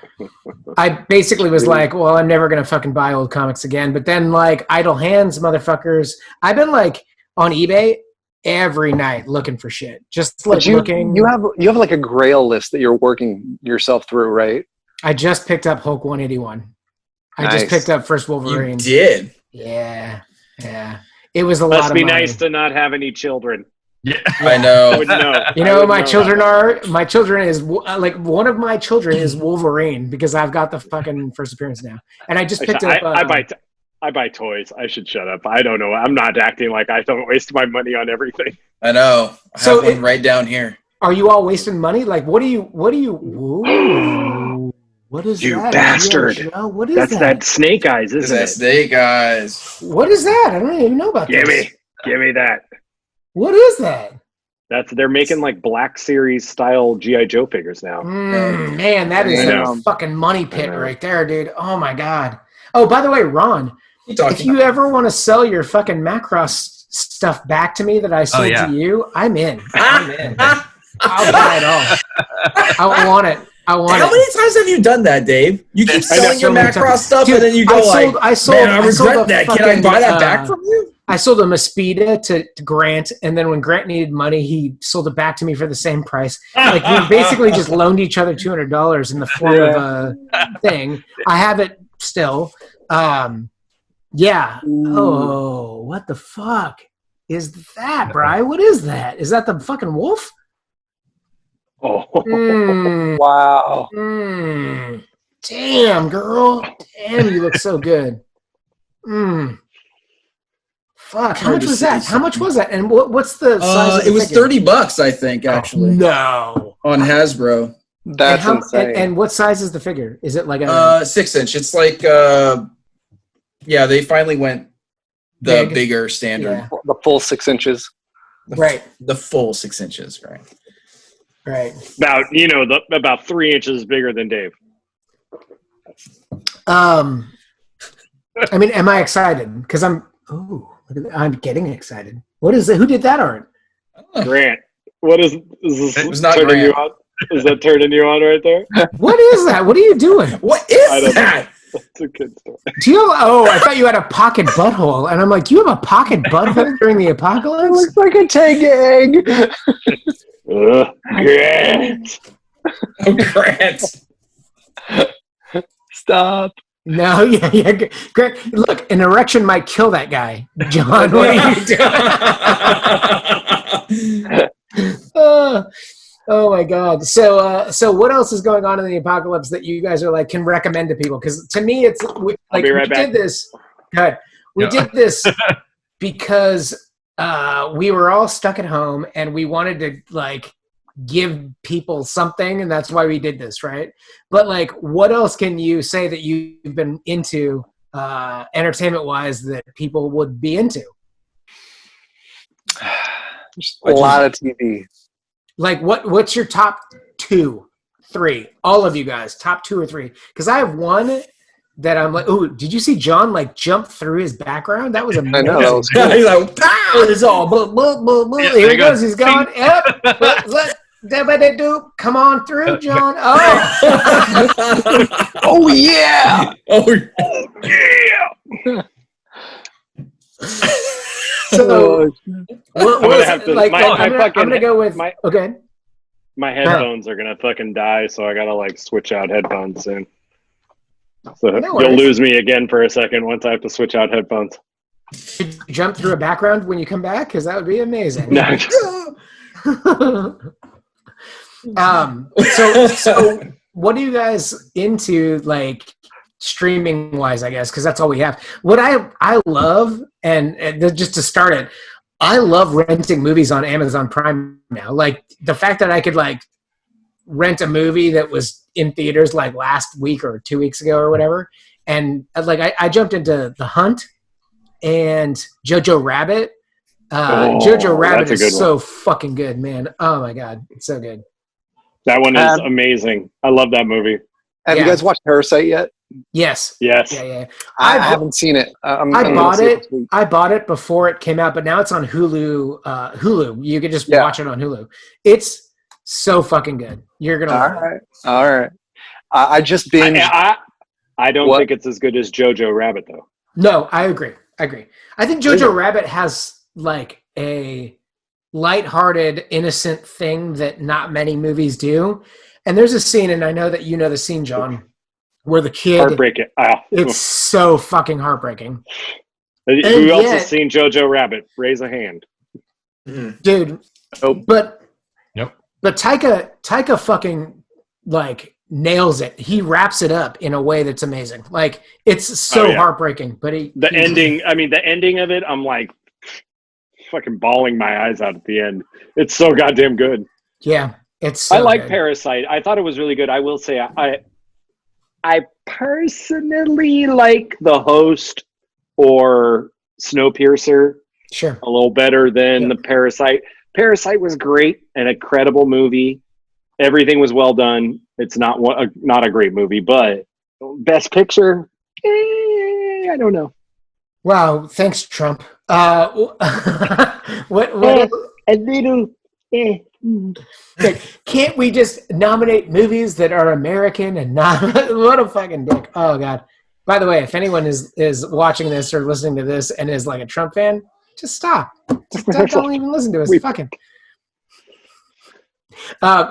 I basically was like, well, I'm never going to fucking buy old comics again. But then, like, idle hands, motherfuckers. I've been, like, on eBay every night looking for shit. Just, like, looking. You have, like, a grail list that you're working yourself through, right? I just picked up Hulk 181. I just picked up First Wolverine. You did? Yeah. It was a lot of money. Must be nice to not have any children. Yeah, I know. You know what my children are? My children is, like, one of my children is Wolverine because I've got the fucking first appearance now. And I just picked up... I buy toys. I should shut up. I don't know. I'm not acting like I don't waste my money on everything. I know. I have one right down here. Are you all wasting money? Like, what do you... Ooh. What is you that? bastard? What is That's that? that Snake Eyes, isn't it? Snake Eyes. What is that? I don't even know about this. Give me that. What is that? They're making like Black Series style G.I. Joe figures now. Man, that is a fucking money pit right there, dude. Oh my God. Oh, by the way, Ron, if you ever want to sell your fucking Macross stuff back to me that I sold to you, I'm in. I'll buy it all. I want it. How many times have you done that, Dave? You keep selling your Macross stuff, dude, and then you go I regret that. Can I buy that back from you? I sold a Mosquito to Grant, and then when Grant needed money, he sold it back to me for the same price. Like, we basically just loaned each other $200 in the form of a thing. I have it still. Yeah. Oh, what the fuck is that, Bri? What is that? Is that the fucking wolf? Oh, wow. Damn, girl. Damn, you look so good. Fuck, how much was that? How much was that? And what's the size of the It was figure? $30, I think, actually. No. On Hasbro. That's insane. And what size is the figure? Is it like a 6-inch? It's like they finally went the bigger standard. Yeah. The full 6 inches. Right. The full 6 inches, right. Right. About 3 inches bigger than Dave. I mean, am I excited? Because I'm getting excited. What is it? Who did that art? Grant. What is this? It was not turning Grant. you on? Is that turning you on right there? What is that? What are you doing? What is that? That's a good story. Do you have, oh, I thought you had a pocket butthole. And I'm like, you have a pocket butthole during the It apocalypse? looks like a tank egg. Grant. Oh, Grant. Stop. No, yeah. Great. Look, an erection might kill that guy. John, what are you doing? Oh my God. So what else is going on in the apocalypse that you guys are like can recommend to people? Because to me, it's like be right we back. did this. Good. We did this because we were all stuck at home and we wanted to like give people something, and that's why we did this, right? But like, what else can you say that you've been into entertainment wise that people would be into? A lot of TV. Like what's your top 2, 3? All of you guys, top 2 or 3? Because I have one that I'm like, oh, did you see John like jump through his background? That was amazing. I know, that was cool. He's like, It's all blah, blah, blah, blah. Yeah, Here there he you goes. go. He's going. Yep. Come on through, John. Oh. Oh yeah. oh, So what gonna was have to- like? my- I'm my gonna go with my- okay. My headphones are gonna fucking die, so I gotta like switch out headphones soon. So No you'll worries. lose me again for a second once I have to switch out headphones. Should you jump through a background when you come back? Because that would be amazing. No, So what are you guys into, like streaming wise? I guess because that's all we have. What I love, and just to start it, I love renting movies on Amazon Prime now. Like the fact that I could like rent a movie that was in theaters like last week or 2 weeks ago or whatever, and like I jumped into The Hunt and Jojo Rabbit. Jojo Rabbit that's a is good so fucking good, man. Oh my God, it's so good. that one is amazing. I love that movie. Have Yeah. you guys watched Parasite yet? Yes. Yes. Yeah. I haven't seen it. I'm gonna bought see it. this week. I bought it before it came out, but now it's on Hulu. Hulu. You can just Yeah. watch it on Hulu. It's so fucking good. You're gonna love it. All right. I just binged. I don't What? think it's as good as Jojo Rabbit though. No, I agree. I think Jojo Rabbit has like a lighthearted, innocent thing that not many movies do. And there's a scene, and I know that you know the scene, John, where the kid. Heartbreaking. It's so fucking heartbreaking, Who else has seen Jojo Rabbit? Raise a hand. dude. Oh. But Yep. But Taika fucking like nails it. He wraps it up in a way that's amazing. Like it's so heartbreaking. But The ending of it, I'm like fucking bawling my eyes out at the end. It's so goddamn good. Yeah, it's. So I like good. Parasite. I thought it was really good. I will say, I personally like The Host or Snowpiercer Sure. a little better than the Parasite. Parasite was great and a credible movie. Everything was well done. It's not a great movie, but Best Picture, I don't know. Wow, thanks, Trump. What? A little. Can't we just nominate movies that are American and not? What a fucking dick! Oh God. By the way, if anyone is watching this or listening to this and is like a Trump fan, just stop. Just don't even listen to us. Fucking.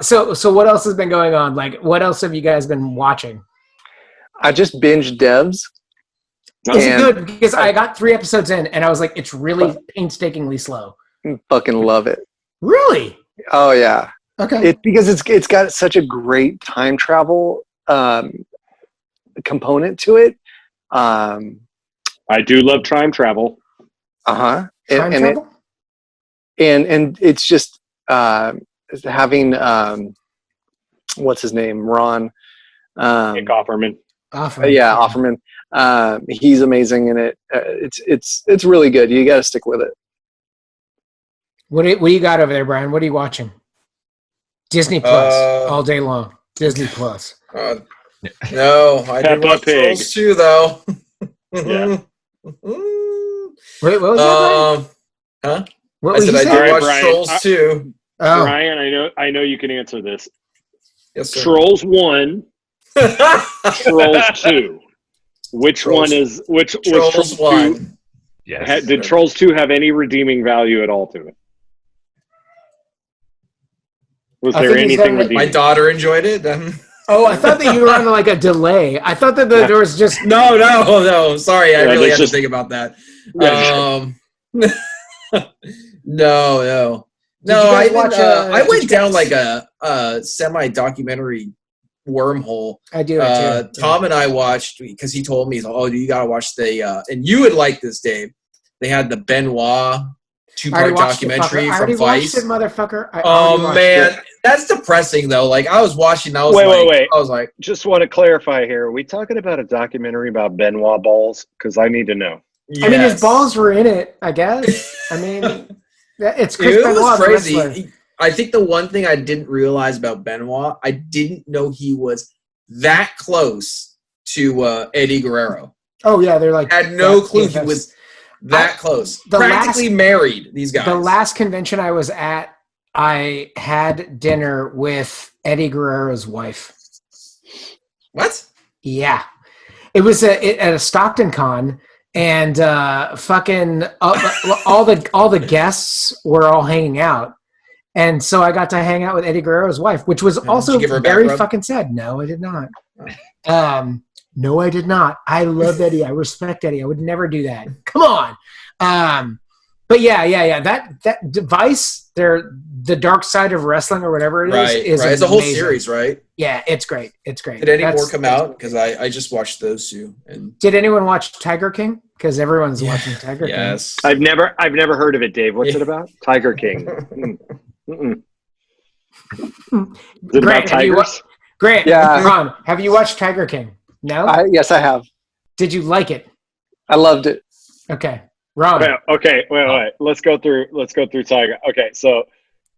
So what else has been going on? Like, what else have you guys been watching? I just binged Devs. It's good because I got 3 episodes in and I was like, it's really painstakingly slow. Fucking love it. Really? Oh yeah. Okay. Because it's got such a great time travel component to it. I do love time travel. Time travel? And it's just having what's his name, Ron. Nick Offerman. Offerman. He's amazing in it. It's really good. You got to stick with it. What do you got over there, Brian? What are you watching? Disney Plus all day long. Disney Plus. No, I did Peppa watch Pig. Trolls 2 though. Yeah. Wait, what was that? Brian? Huh? What I was said you I saying? did All right, watch Brian. Trolls 2. Oh. Brian, I know you can answer this. Yes, sir. Trolls 1, Trolls 2. Which Trolls- one is which? Was Trolls Trolls 2, one. Yes. did Trolls 2 have any redeeming value at all to it? Was I there think he's anything having- My redeeming? daughter enjoyed it. Oh, I thought that you were on like a delay. I thought that there was just No. Sorry, I Yeah, really there's had just- to think about that. Yeah. No. Did you No, guys I watch, I did went you down guys- like a semi-documentary wormhole. I do it too. Tom and I watched because he told me, "Oh, you got to watch the." And you would like this, Dave. They had the Benoit I already two-part watched it, documentary fucker. I from already Vice. watched it, motherfucker. I Oh already watched man, it. that's depressing though. Like I was watching, I was Wait. I was like, Just want to clarify here. Are we talking about a documentary about Benoit balls? Because I need to know. I mean, his yes. balls were in it, I guess. I mean, it's Chris It Benoit, was the wrestler. crazy. I think the one thing I didn't realize about Benoit, I didn't know he was that close to Eddie Guerrero. Oh yeah, they're like I had no that- clue yeah, he that's- was that close. the Practically married, these guys. The last convention I was at, I had dinner with Eddie Guerrero's wife. What? Yeah, it was at a Stockton con, and fucking all the guests were all hanging out, and so I got to hang out with Eddie Guerrero's wife, which was Did also you give her a back very rub? fucking sad. No, I did not. No, I did not. I love Eddie. I respect Eddie. I would never do that. Come on. But yeah. That device, the dark side of wrestling or whatever it is Right. It's a whole amazing. series, right? Yeah, it's great. It's great. Did any That's- more come out? Because I just watched those two. And Did anyone watch Tiger King? Because everyone's Yeah. watching Tiger yes. I've never heard of it, Dave. What's Yeah. it about? Tiger King. Mm-mm. Is it Grant, about have you tigers? King. Grant, Yeah. Ron, have you watched Tiger King? No? Yes, I have. Did you like it? I loved it. Okay. Ron. Wait. Let's go through Tiger. Okay, so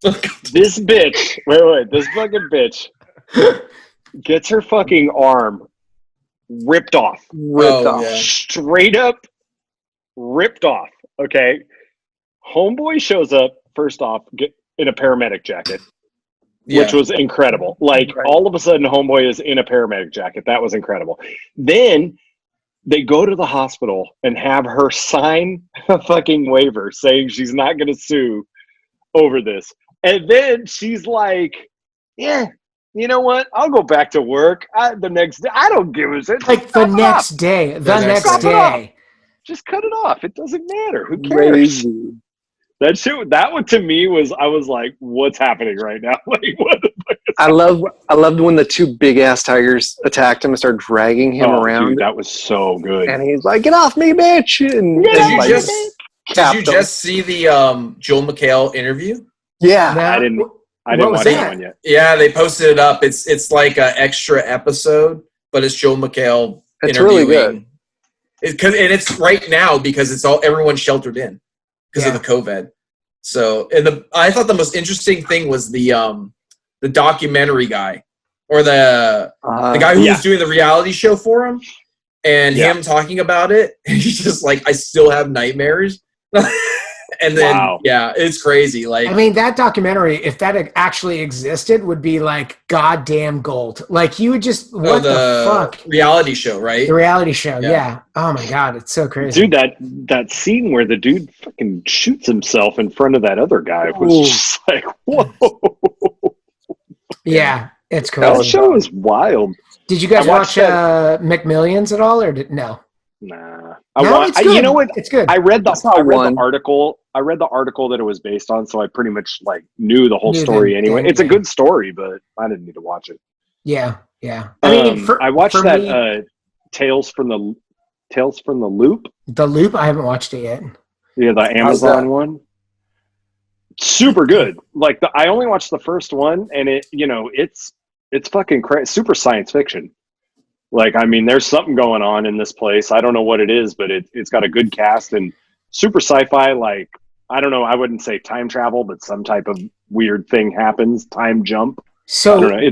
this bitch, this fucking bitch gets her fucking arm ripped off. Ripped off. Yeah. Straight up ripped off. Okay. Homeboy shows up first off in a paramedic jacket, which was incredible. Like Right. all of a sudden Homeboy is in a paramedic jacket. That was incredible. Then they go to the hospital and have her sign a fucking waiver saying she's not going to sue over this. And then she's like, yeah, you know what? I'll go back to work the next day. I don't give a shit. Like the next day. The next next day. Just cut it off. It doesn't matter. Who cares? Crazy. That one to me was, I was like, what's happening right now? Like, what the fuck is I loved when the two big ass tigers attacked him and started dragging him around. Dude, that was so good. And he's like, "Get off me, bitch!" And Did you like, just capped Did you him. just see the Joel McHale interview? Yeah. No, I didn't what watch was that that? one yet. Yeah, they posted it up. It's like an extra episode, but it's Joel McHale It's really interviewing. And it's right now because everyone's sheltered in because Yeah. of the COVID. So, I thought the most interesting thing was the documentary guy or the guy who was doing the reality show for him, and him talking about it. He's just like, I still have nightmares. And then, it's crazy. Like, I mean, that documentary, if that actually existed, would be like goddamn gold. Like, you would just, what the fuck? reality show, right? The reality show, Yeah. yeah. Oh my God, it's so crazy. Dude, that scene where the dude fucking shoots himself in front of that other guy was Ooh. just like, whoa. Yeah, it's That crazy. show is wild. Did you guys I watch watched that. McMillions at all, or no? Nah. It's good. You know what? It's good. I read the one. article. I read the article that it was based on, so I pretty much like knew the whole Knew story the anyway. thing, It's a yeah. good story, but I didn't need to watch it. Yeah. I mean, I watched for that me, Tales from the Loop. The Loop. I haven't watched it yet. Yeah, the How's Amazon that? one. Super good. Like I only watched the first one, and it's fucking super science fiction. Like, I mean, there's something going on in this place. I don't know what it is, but it's got a good cast and super sci-fi. Like, I don't know. I wouldn't say time travel, but some type of weird thing happens. Time jump. I don't know.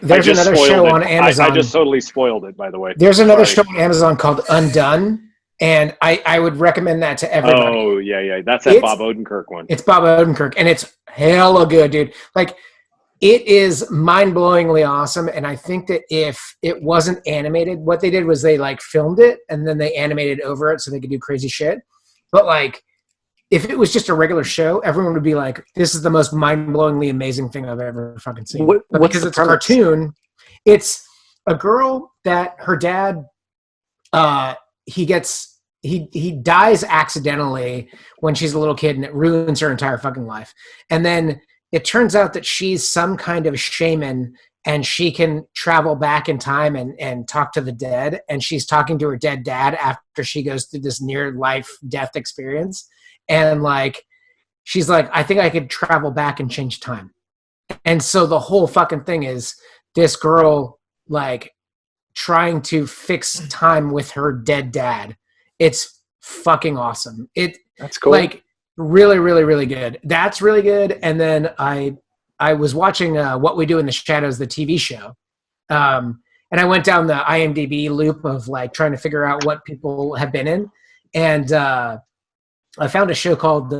There's another show on Amazon. I just totally spoiled it, by the way. There's another Sorry. show on Amazon called Undone, and I would recommend that to everybody. Oh, yeah. That's that Bob Odenkirk one. It's Bob Odenkirk, and it's hella good, dude. Like, it is mind-blowingly awesome, and I think that if it wasn't animated, what they did was they like filmed it and then they animated over it so they could do crazy shit. But like, if it was just a regular show, everyone would be like, "This is the most mind-blowingly amazing thing I've ever fucking seen." But What's because the it's premise? a cartoon, it's a girl that her dad, he dies accidentally when she's a little kid, and it ruins her entire fucking life. And then it turns out that she's some kind of shaman, and she can travel back in time and talk to the dead. And she's talking to her dead dad after she goes through this near life death experience. And like, she's like, I think I could travel back and change time. And so the whole fucking thing is this girl like trying to fix time with her dead dad. It's fucking awesome. That's cool. Like really, really, really good. That's really good. And then I was watching What We Do in the Shadows, the TV show. And I went down the IMDb loop of like trying to figure out what people have been in. And I found a show called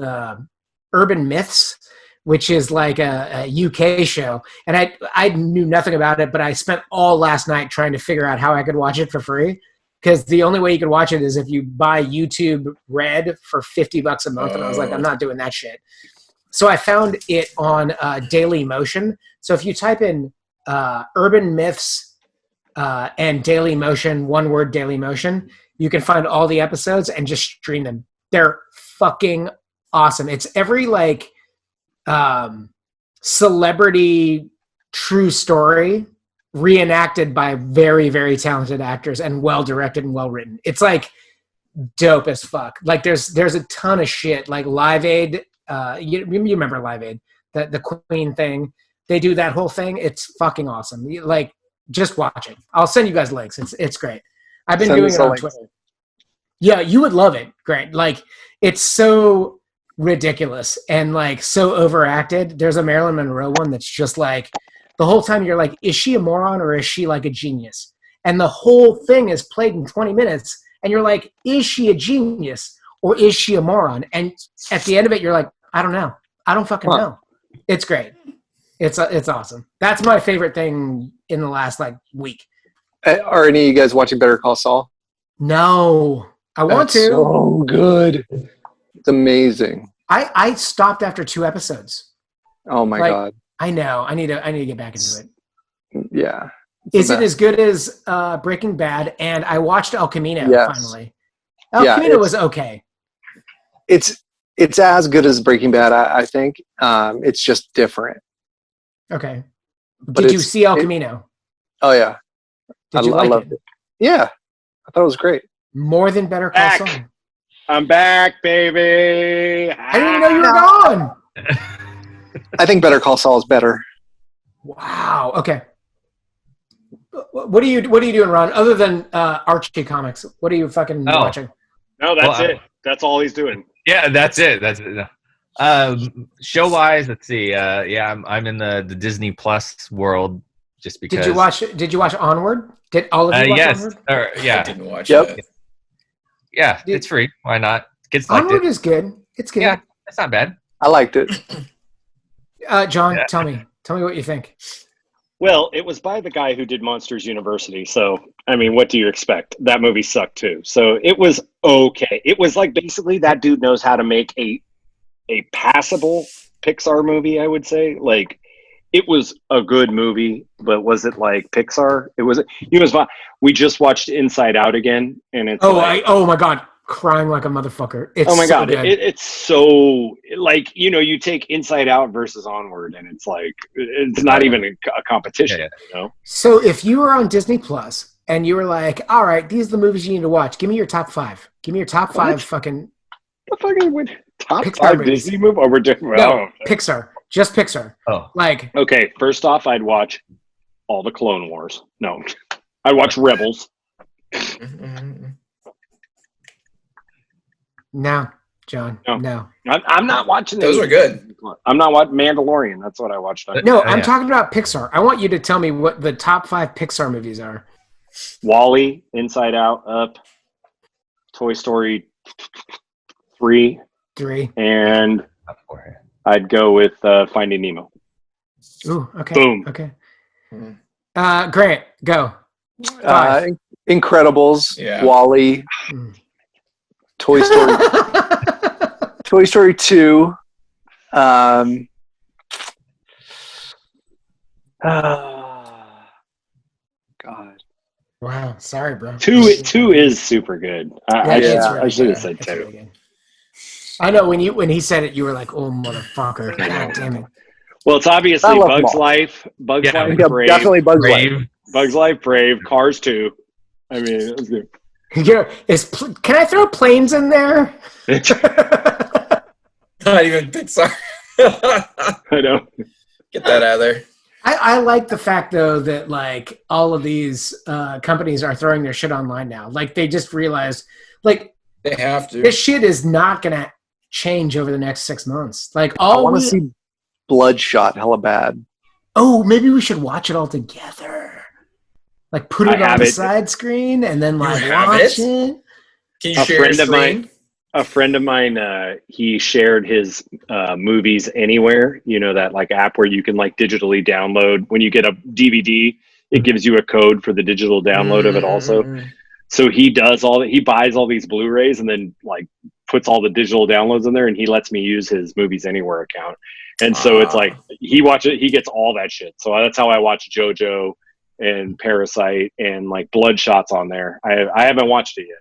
Urban Myths, which is like a UK show. And I knew nothing about it, but I spent all last night trying to figure out how I could watch it for free. Because the only way you could watch it is if you buy YouTube Red for $50 a month. And I was like, I'm not doing that shit. So I found it on Daily Motion. So if you type in Urban Myths and Daily Motion, one word Daily Motion, you can find all the episodes and just stream them. They're fucking awesome. It's every like celebrity true story reenacted by very, very talented actors and well directed and well written. It's like dope as fuck. Like there's a ton of shit like Live Aid. You remember Live Aid, the Queen thing. They do that whole thing. It's fucking awesome. Like just watch it. I'll send you guys links. It's great. I've been doing it on Twitter. Yeah, you would love it. Great. Like it's so ridiculous and like so overacted. There's a Marilyn Monroe one that's just like the whole time you're like, is she a moron or is she like a genius? And the whole thing is played in 20 minutes and you're like, is she a genius or is she a moron? And at the end of it, you're like, I don't know. I don't fucking know. It's great. It's awesome. That's my favorite thing in the last like week. Are any of you guys watching Better Call Saul? No, I want to. So good. It's amazing. I stopped after 2 episodes. Oh my God. I know. I need to get back into it. Yeah. Is it as good as Breaking Bad? And I watched El Camino finally. El Camino was okay. It's as good as Breaking Bad, I think. It's just different. Okay. Did you see El Camino? Oh yeah. Did you like loved it? Yeah. I thought it was great. More than Better Call Saul. I'm back, baby. I didn't even know you were gone. I think Better Call Saul is better. Wow. Okay. What are you doing, Ron? Other than Archie comics, what are you fucking watching? No, that's it. That's all he's doing. Yeah, that's it. That's it. Show wise, let's see. I'm in the Disney Plus world just because. Did you watch Onward? Did all of you watch Onward? I didn't watch it. Yeah, it's free. Why not? Kids liked Onward it. is good. It's good. Yeah, it's not bad. I liked it. John, tell me what you think. Well, it was by the guy who did Monsters University. So, I mean, what do you expect? That movie sucked too. So it was okay. It was like basically that dude knows how to make a passable Pixar movie, I would say. Like, it was a good movie, but was it like Pixar? It was fun. We just watched Inside Out again, and it's oh my God, crying like a motherfucker. It's oh my so God, good. it's so like, you take Inside Out versus Onward, and it's like it's not even a competition. Yeah. You know? So if you were on Disney Plus and you were like, all right, these are the movies you need to watch. Give me your top 5. Give me your top 5 fucking the fucking top Pixar 5 movies. Disney movie? Oh, we're doing No, Pixar. Just Pixar. Oh. Like, okay, first off, I'd watch all the Clone Wars. No, I'd watch Rebels. no, John. No. I'm not watching Those are good. I'm not watching Mandalorian. That's what I watched. No, I'm talking about Pixar. I want you to tell me what the top 5 Pixar movies are. Wall-E, Inside Out, Up, Toy Story 3, 3. and I'd go with Finding Nemo. Ooh, okay. Boom. Okay. Mhm. Grant, go. 5. Incredibles, Yeah. Wall-E, Mm. Toy Story, Toy Story 2. God. Wow, sorry, bro. Two is super good. I should have said It's 2. really good. I know when he said it, you were like, "Oh, motherfucker!" God damn it. Well, it's I obviously love them Bugs all. Life, Bugs Yeah, Life, Yeah, Brave, definitely Bugs Life. Brave. Bugs Life, Brave, Cars 2. I mean, it was good. Can I throw planes in there? Not even Pixar. I know. Get that out of there. I like the fact though that like all of these companies are throwing their shit online now. Like they just realized like They have to. this shit is not gonna change over the next 6 months. Like I want to see Bloodshot hella bad. maybe we should watch it all together. Like put it I on have the it. side screen and then like have watch it? it. Can you share a screen? A friend of mine, he shared his movies anywhere. You know that like app where you can like digitally download when you get a DVD, it gives you a code for the digital download of it also. Mm. So he does he buys all these Blu-rays and then like puts all the digital downloads in there, and he lets me use his Movies Anywhere account. And so it's like he gets all that shit. So that's how I watch JoJo and Parasite and like Bloodshot's on there. I haven't watched it yet.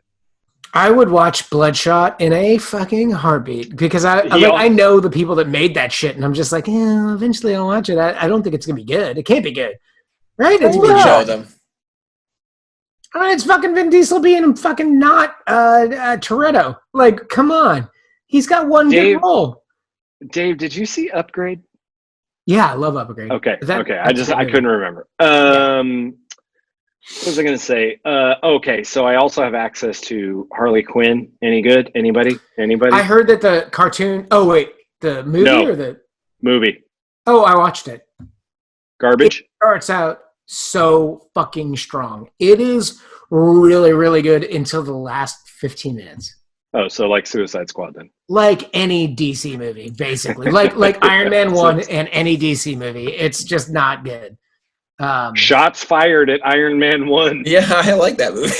I would watch Bloodshot in a fucking heartbeat because I know the people that made that shit, and I'm just like, eventually I'll watch it. I don't think it's gonna be good. It can't be good, right? It's You can show Bloodshot. them. It's fucking Vin Diesel being fucking not Toretto. Like, come on, he's got one good role. Dave, did you see Upgrade? Yeah, I love Upgrade. Okay. I couldn't couldn't remember. What was I going to say? Okay, so I also have access to Harley Quinn. Any good? Anybody? I heard that the cartoon. Oh wait, the movie or the movie? Oh, I watched it. Garbage. It starts out so fucking strong. It is really, really good until the last 15 minutes. Oh, so like Suicide Squad then? Like any DC movie, basically. like Iron Man 1 and any DC movie. It's just not good. Shots fired at Iron Man 1. Yeah, I like that movie.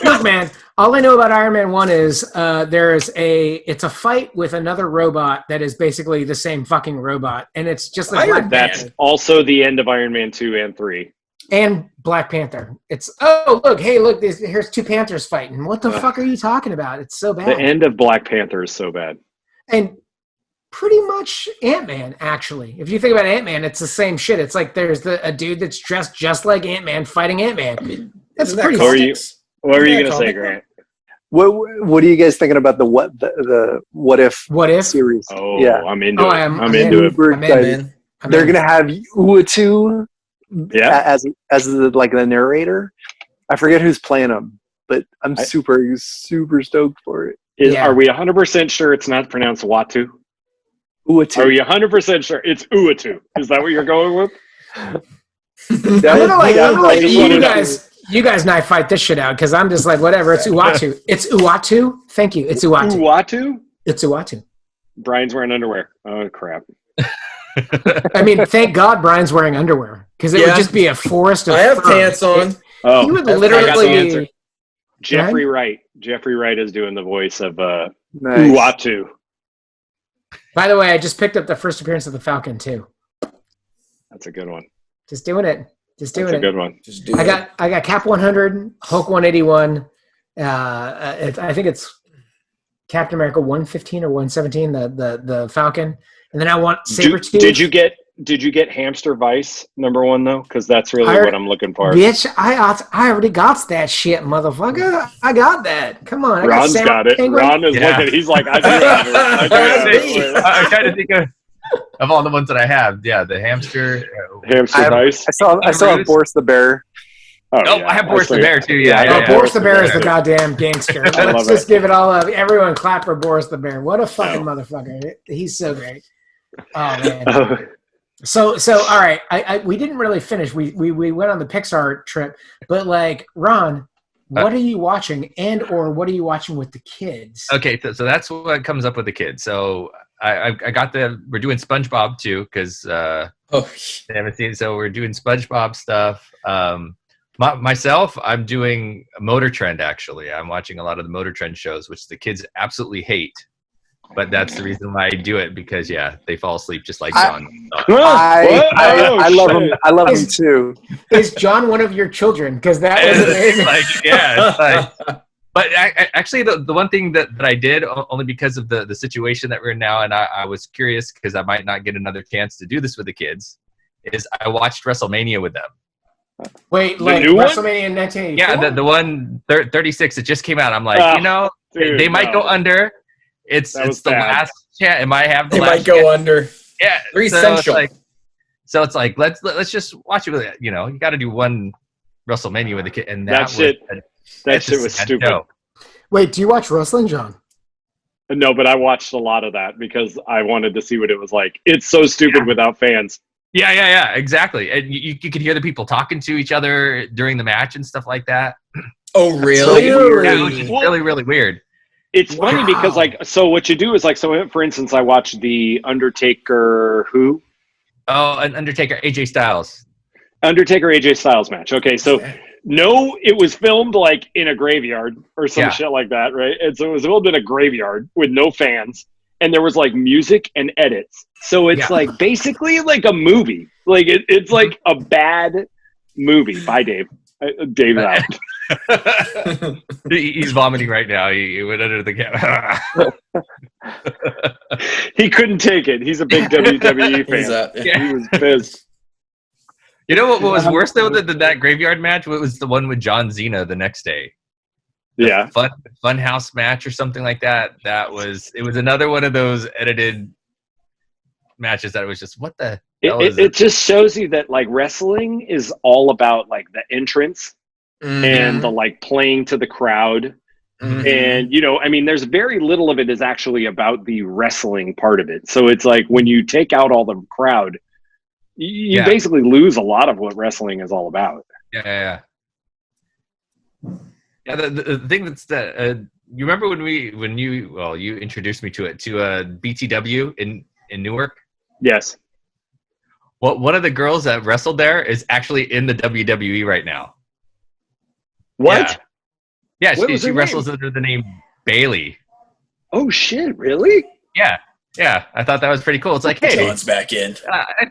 Look, man, all I know about Iron Man 1 is it's a fight with another robot that is basically the same fucking robot. And it's just like Black That's Panther. also the end of Iron Man 2 and 3. And Black Panther. It's, look, here's two Panthers fighting. What the fuck are you talking about? It's so bad. The end of Black Panther is so bad. And pretty much Ant-Man, actually. If you think about Ant-Man, it's the same shit. It's like there's a dude that's dressed just like Ant-Man fighting Ant-Man. That's pretty What were you going to say, Grant? What are you guys thinking about the what if series? Oh, yeah. I'm into it. I'm into it. Super excited. They're going to have Uatu as the narrator. I forget who's playing him, but I'm super stoked for it. Are we 100% sure it's not pronounced Watu? Uatu. Are you 100% sure it's Uatu? Is that what you're going with? I'm gonna let you guys knife fight this shit out because I'm just like, whatever. It's Uatu. It's Uatu. Thank you. It's Uatu. Uatu? It's Uatu. Brian's wearing underwear. Oh, crap. I mean, thank God Brian's wearing underwear because it would just be a forest of I have fur. pants on. He would literally be... Jeffrey Wright. Jeffrey Wright is doing the voice of nice. Uatu. By the way, I just picked up the first appearance of the Falcon too. That's a good one. Just doing it. That's a good one. I got Cap 100, Hulk 181. I think it's Captain America 115 or 117. The Falcon, and then I want Sabretooth. Did you get Hamster Vice #1 though? Because that's really what I'm looking for. Bitch, I already got that shit, motherfucker. I got that. Come on, Ron's got it. Penguin. Ron is looking. He's like, I do have it. I'm trying to think of all the ones that I have. Yeah, the Hamster Vice. I still have Boris the Bear. I have Boris the Bear too. Yeah, Boris the Bear is the goddamn gangster. Let's just give it all up. Everyone clap for Boris the Bear. What a fucking motherfucker. He's so great. Oh man. So all right. We didn't really finish. We went on the Pixar trip, but like Ron, what are you watching, or what are you watching with the kids? Okay, so that's what comes up with the kids. So I got we're doing SpongeBob too because Oh, I haven't seen it, so we're doing SpongeBob stuff. Myself, I'm doing Motor Trend. Actually, I'm watching a lot of the Motor Trend shows, which the kids absolutely hate. But that's the reason why I do it because they fall asleep just like John. I love him. I love him too. Is John one of your children? Because that was amazing. But actually, the one thing that I did, only because of the situation that we're in now, and I was curious because I might not get another chance to do this with the kids, is I watched WrestleMania with them. Wait, The like new one? WrestleMania in 1984? Yeah, the one 36 that just came out. I'm like, dude, they might go under. It's the bad. last chance. It might have the they last might go chance. under. Yeah, They're essential. So it's like let's just watch it with it. You got to do one WrestleMania with the kid, and That shit was stupid. Show. Wait, do you watch wrestling, John? No, but I watched a lot of that because I wanted to see what it was like. It's so stupid without fans. Yeah, exactly. And you could hear the people talking to each other during the match and stuff like that. Oh, really? Yeah, which is really, really weird. It's funny because, so what you do is, for instance, I watched the Undertaker who? Oh, an Undertaker AJ Styles. Undertaker AJ Styles match. Okay, so no, it was filmed in a graveyard or some shit like that, right? And so it was filmed in a graveyard with no fans, and there was music and edits. So it's basically a movie. It's like a bad movie. Bye, Dave. Dave's out. He's vomiting right now. He went under the camera. He couldn't take it. He's a big WWE fan. He was pissed. You know what was worse though than that graveyard match? What was the one with John Cena the next day? Yeah, Funhouse match or something like that. It was another one of those edited matches that was just what the hell is it just shows you that wrestling is all about the entrance and the playing to the crowd. And there's very little of it is actually about the wrestling part of it. So it's when you take out all the crowd, you basically lose a lot of what wrestling is all about. Yeah. The thing that's that you remember when you introduced me to BTW in Newark? Yes. Well, one of the girls that wrestled there is actually in the WWE right now. What? Yeah, What was she her wrestles name? under the name Bailey. Oh shit! Really? Yeah. I thought that was pretty cool. It's like, hey, John's back in.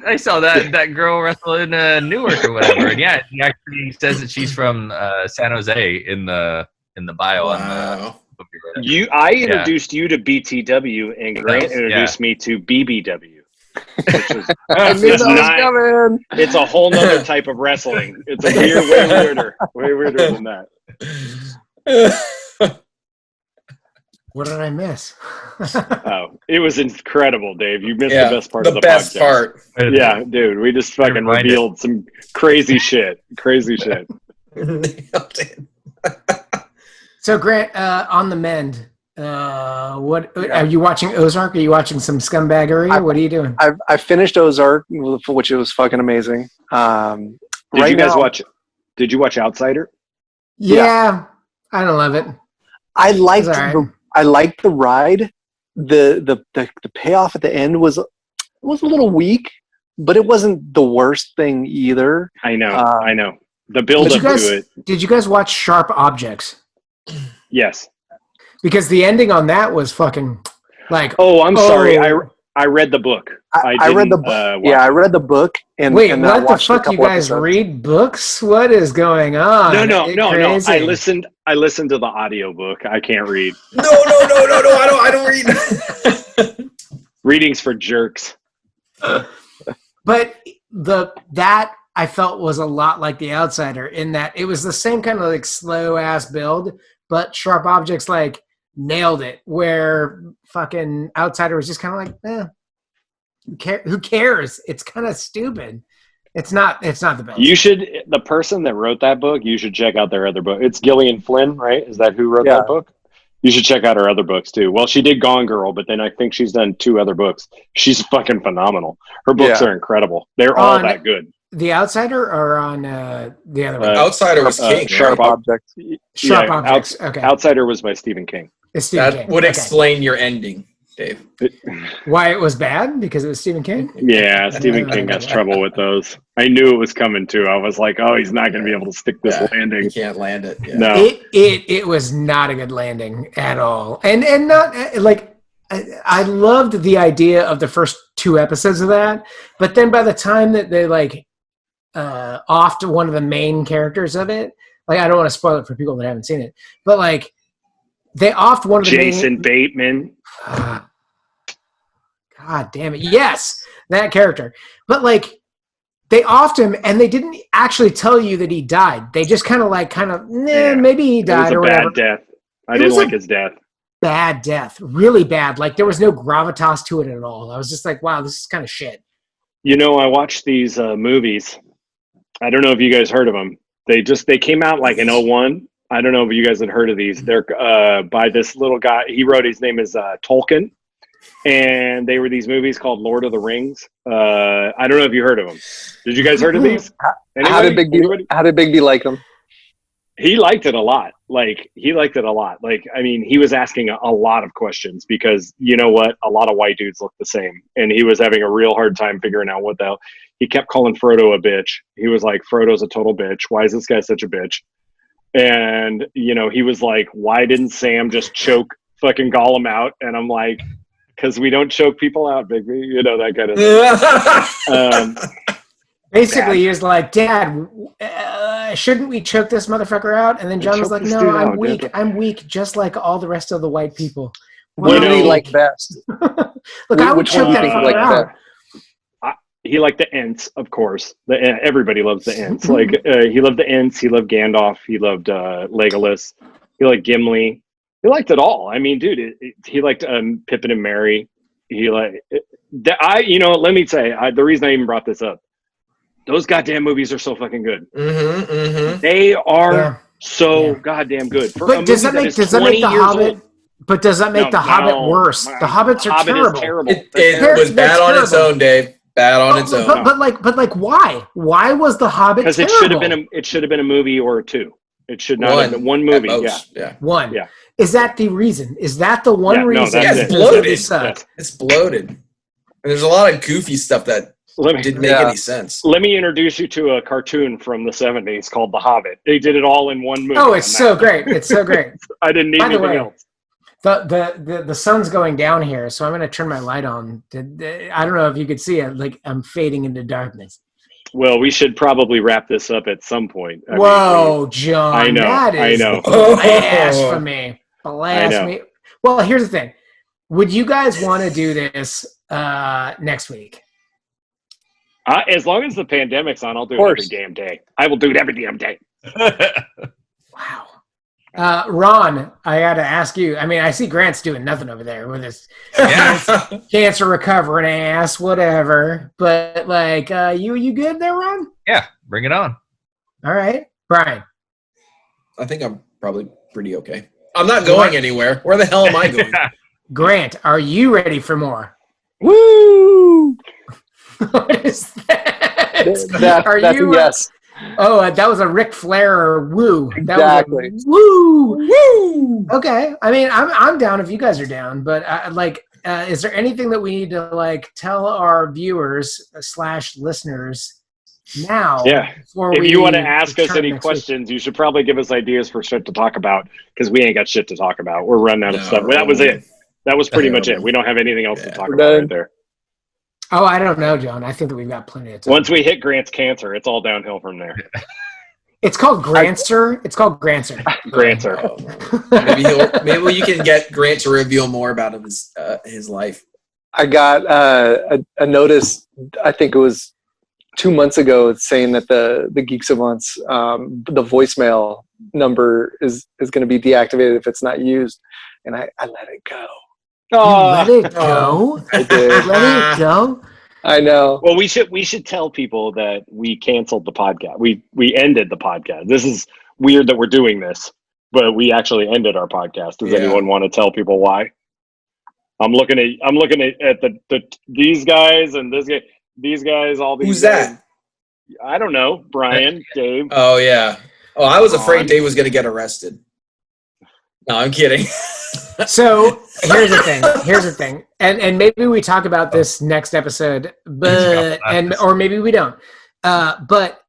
I saw that girl wrestle in Newark or whatever, and he actually says that she's from San Jose in the bio. Wow. I introduced you to BTW, and Grant introduced me to BBW. Which is, it's a whole nother type of wrestling. It's way weirder than that. What did I miss? Oh, it was incredible, Dave. You missed the best part of the best podcast. part. Yeah, dude, we just fucking revealed some crazy shit. So, Grant, on the mend, what are you watching? Ozark? Are you watching some scumbaggery? What are you doing? I finished Ozark, which was fucking amazing. Did you guys watch? Did you watch Outsider? Yeah, I don't love it. I liked the ride. The payoff at the end was a little weak, but it wasn't the worst thing either. I know. The build up to it. Did you guys watch Sharp Objects? Yes. Because the ending on that was fucking sorry. I read the book. I read the book. I read the book. And wait, and what the fuck? You guys read books? What is going on? No. I listened to the audiobook. I can't read. No. I don't read. Readings for jerks. But that I felt was a lot like The Outsider in that it was the same kind of slow ass build, but Sharp Objects nailed it. Where fucking Outsider was just kind of who cares? It's kind of stupid. It's not the best. The person that wrote that book, you should check out their other book. It's Gillian Flynn, right? Is that who wrote that book? You should check out her other books too. Well, she did Gone Girl, but then I think she's done 2 other books. She's fucking phenomenal. Her books are incredible. They're all that good. The Outsider or on the other one? Outsider was King. Sharp Objects. Sharp Objects. Okay. Outsider was by Stephen King. It's Stephen King. Would explain your ending. Dave? Why it was bad? Because it was Stephen King? Yeah, Stephen King has trouble with those. I knew it was coming too. I was like, oh, he's not going to be able to stick this landing. He can't land it. Yeah. No. It was not a good landing at all. And not like I loved the idea of the first 2 episodes of that, but then by the time that they like offed one of the main characters of it, like I don't want to spoil it for people that haven't seen it, but like they offed one of the Jason Bateman. God damn it. Yes, that character. But like they offed him and they didn't actually tell you that he died. They just maybe he died or whatever. It was a bad death. I didn't like his death. Bad death. Really bad. Like there was no gravitas to it at all. I was just like, wow, this is kind of shit. You know, I watched these movies. I don't know if you guys heard of them. They came out like in 2001. I don't know if you guys had heard of these. They're by this little guy. He wrote, his name is Tolkien. And they were these movies called Lord of the Rings. I don't know if you heard of them. Did you guys heard of these? How did Bigby like them? He liked it a lot. Like, I mean, he was asking a lot of questions because, you know what? A lot of white dudes look the same. And he was having a real hard time figuring out what the hell. He kept calling Frodo a bitch. He was like, Frodo's a total bitch. Why is this guy such a bitch? And, you know, he was like, why didn't Sam just choke fucking Gollum out? And I'm like, because we don't choke people out, Bigby. You know, that kind of thing. Basically, he was like, Dad, shouldn't we choke this motherfucker out? And then John was like, no, I'm weak. Dad. I'm weak just like all the rest of the white people. What did he like best? Look, I would choke that fucker out. He liked the Ents, of course. Everybody loves the Ents. Like he loved the Ents. He loved Gandalf. He loved Legolas. He liked Gimli. He liked it all. I mean, dude, he liked Pippin and Merry. He let me say, the reason I even brought this up, those goddamn movies are so fucking good. Mm-hmm, mm-hmm. They are so goddamn good. But does that make The Hobbit? But does that make The Hobbit worse? The Hobbits are terrible. It was bad on its own, Dave. Bad on its own. But why? Why was The Hobbit terrible? Because it should have been a movie or two. It should not have been one movie. Yeah. One. Yeah. Is that the reason? Is that the one reason? No, it's bloated. It's bloated. And there's a lot of goofy stuff that didn't make any sense. Let me introduce you to a cartoon from the 70s called The Hobbit. They did it all in one movie. Oh, it's so great. It's so great. I didn't need anything else. The sun's going down here, so I'm going to turn my light on. I don't know if you could see it. Like I'm fading into darkness. Well, we should probably wrap this up at some point. John. I know. That is blasphemy. Blasphemy. Well, here's the thing. Would you guys want to do this next week? As long as the pandemic's on, I'll do it every damn day. I will do it every damn day. Wow. Ron, I got to ask you. I mean, I see Grant's doing nothing over there with his cancer recovering ass, whatever. But like, you good there, Ron? Yeah, bring it on. All right, Brian. I think I'm probably pretty okay. I'm not going anywhere. Where the hell am I going? Grant, are you ready for more? Woo! What is that? That's a yes. Oh, that was a Ric Flair woo. Exactly. Woo. Okay. I mean, I'm down if you guys are down, but is there anything that we need to like tell our viewers / listeners now? Yeah. If you want to ask us any questions, you should probably give us ideas for shit to talk about because we ain't got shit to talk about. We're running out of stuff. That was it. That was pretty much it. We don't have anything else to talk about right there. Oh, I don't know, John. I think that we've got plenty of time. Once we hit Grant's cancer, it's all downhill from there. It's called Grantster. It's called Grantster. Grantster. Maybe you can get Grant to reveal more about his life. I got a notice. I think it was 2 months ago, saying that the Geek Savants the voicemail number is going to be deactivated if it's not used, and I let it go. Let it go? I did. Let it go? I know. Well, we should tell people that we canceled the podcast. We ended the podcast. This is weird that we're doing this, but we actually ended our podcast. Does anyone want to tell people why? I'm looking at these guys and this guy. These guys, all these. Who's guys. that? I don't know. Brian, Dave. Oh yeah. Oh, I was afraid Dave was going to get arrested. No, I'm kidding. So here's the thing, and maybe we talk about this next episode, but or maybe we don't. But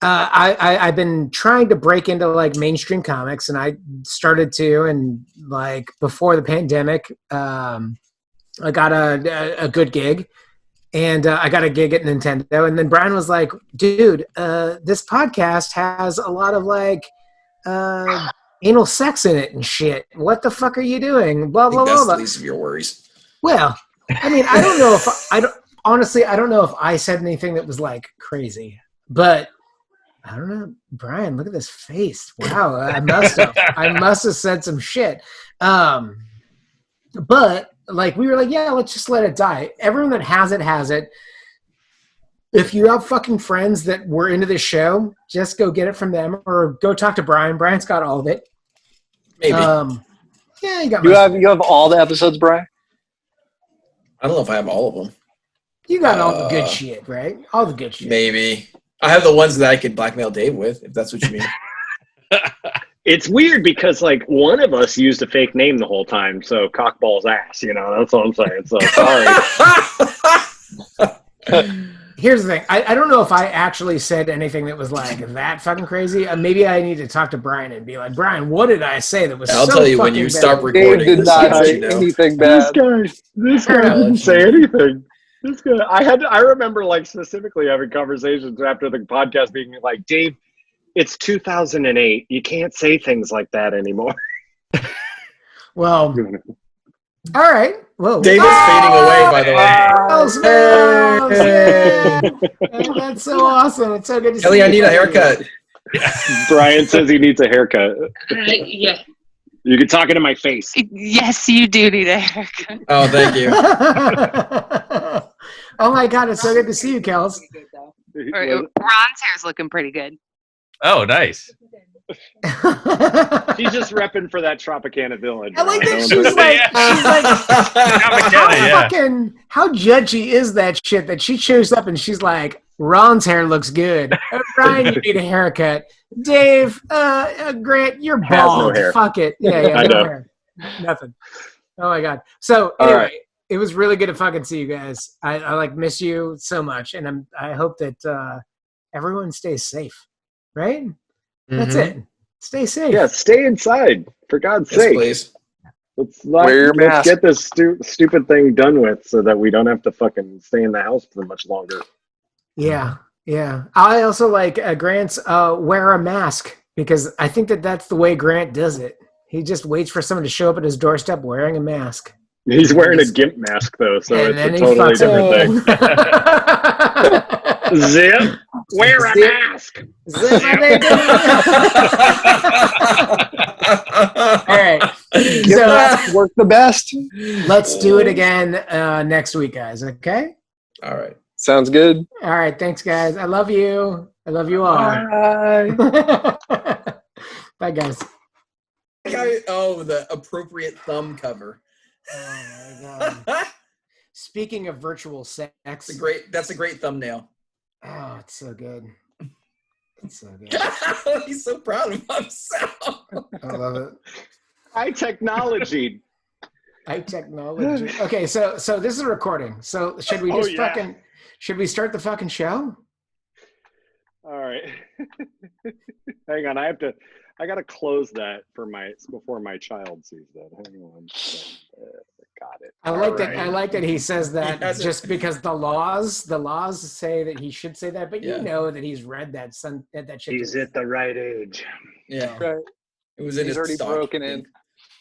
I've been trying to break into like mainstream comics, and I started to, and like before the pandemic, I got a good gig, and I got a gig at Nintendo, and then Brian was like, "Dude, this podcast has a lot of like anal sex in it and shit. What the fuck are you doing?" Blah blah That's blah. the least of your worries. Well, I mean, I don't know if I don't honestly. I don't know if I said anything that was like crazy, but. I don't know, Brian. Look at this face. Wow, I must have said some shit. But like we were like, yeah, let's just let it die. Everyone that has it has it. If you have fucking friends that were into this show, just go get it from them, or go talk to Brian. Brian's got all of it. Maybe. Yeah, you got. You have all the episodes, Brian? I don't know if I have all of them. You got all the good shit, right? All the good shit. Maybe. I have the ones that I could blackmail Dave with, if that's what you mean. It's weird because like one of us used a fake name the whole time, so cockball's ass. That's all I'm saying. So sorry. Here's the thing. I don't know if I actually said anything that was like that fucking crazy. Maybe I need to talk to Brian and be like, Brian, what did I say that was I'll so tell you when fucking you bad? stop recording. Dave did not I'll let say you know. anything bad. This guy didn't say anything. This guy, I remember like specifically having conversations after the podcast being like, Dave, it's 2008. You can't say things like that anymore. Well, all right. Whoa. Dave is fading away, by the way. Oh, that's so awesome. It's so good to see Kelly, you. I need a haircut. Brian says he needs a haircut. Yeah. You can talk into my face. Yes, you do need a haircut. Oh, thank you. Oh my God, it's so good to see you, Kels. Ron's hair's looking pretty good. Oh, nice. She's just repping for that Tropicana village. I like that right? she's like, Yeah. how judgy is that shit that she shows up and she's like, Ron's hair looks good. Brian, you need a haircut. Dave, Grant, you're Has no bald. hair. Fuck it. Yeah, I no know. hair. Nothing. Oh my God. So All anyway, right. it was really good to fucking see you guys. I like miss you so much, and I hope that everyone stays safe. Right? That's it. Stay safe. Yeah, stay inside, for God's Yes, sake. please. Wear your mask. Get this stupid thing done with so that we don't have to fucking stay in the house for much longer. Yeah. Yeah. I also like Grant's wear a mask, because I think that's the way Grant does it. He just waits for someone to show up at his doorstep wearing a mask. He's wearing a GIMP mask, though, so And it's then a he totally fucks different thing. Zip, wear a Zip. mask. All right. Your So mask work the best. let's do it again next week, guys. Okay? All right. Sounds good. All right. Thanks, guys. I love you. I love you all. Bye. Bye, guys. Oh, the appropriate thumb cover. Oh, my God. Speaking of virtual sex. That's a great thumbnail. Oh, it's so good. It's so good. He's so proud of himself. I love it. High technology. High technology. Okay, so this is a recording. So should we just should we start the fucking show? All right. Hang on, I gotta close that before my child sees that. Hang on. Got it. I like that he says that just because the laws say that he should say that, but you know that he's read that shit. He's at the right age. Yeah. Right. It was in He's his already stock. broken in.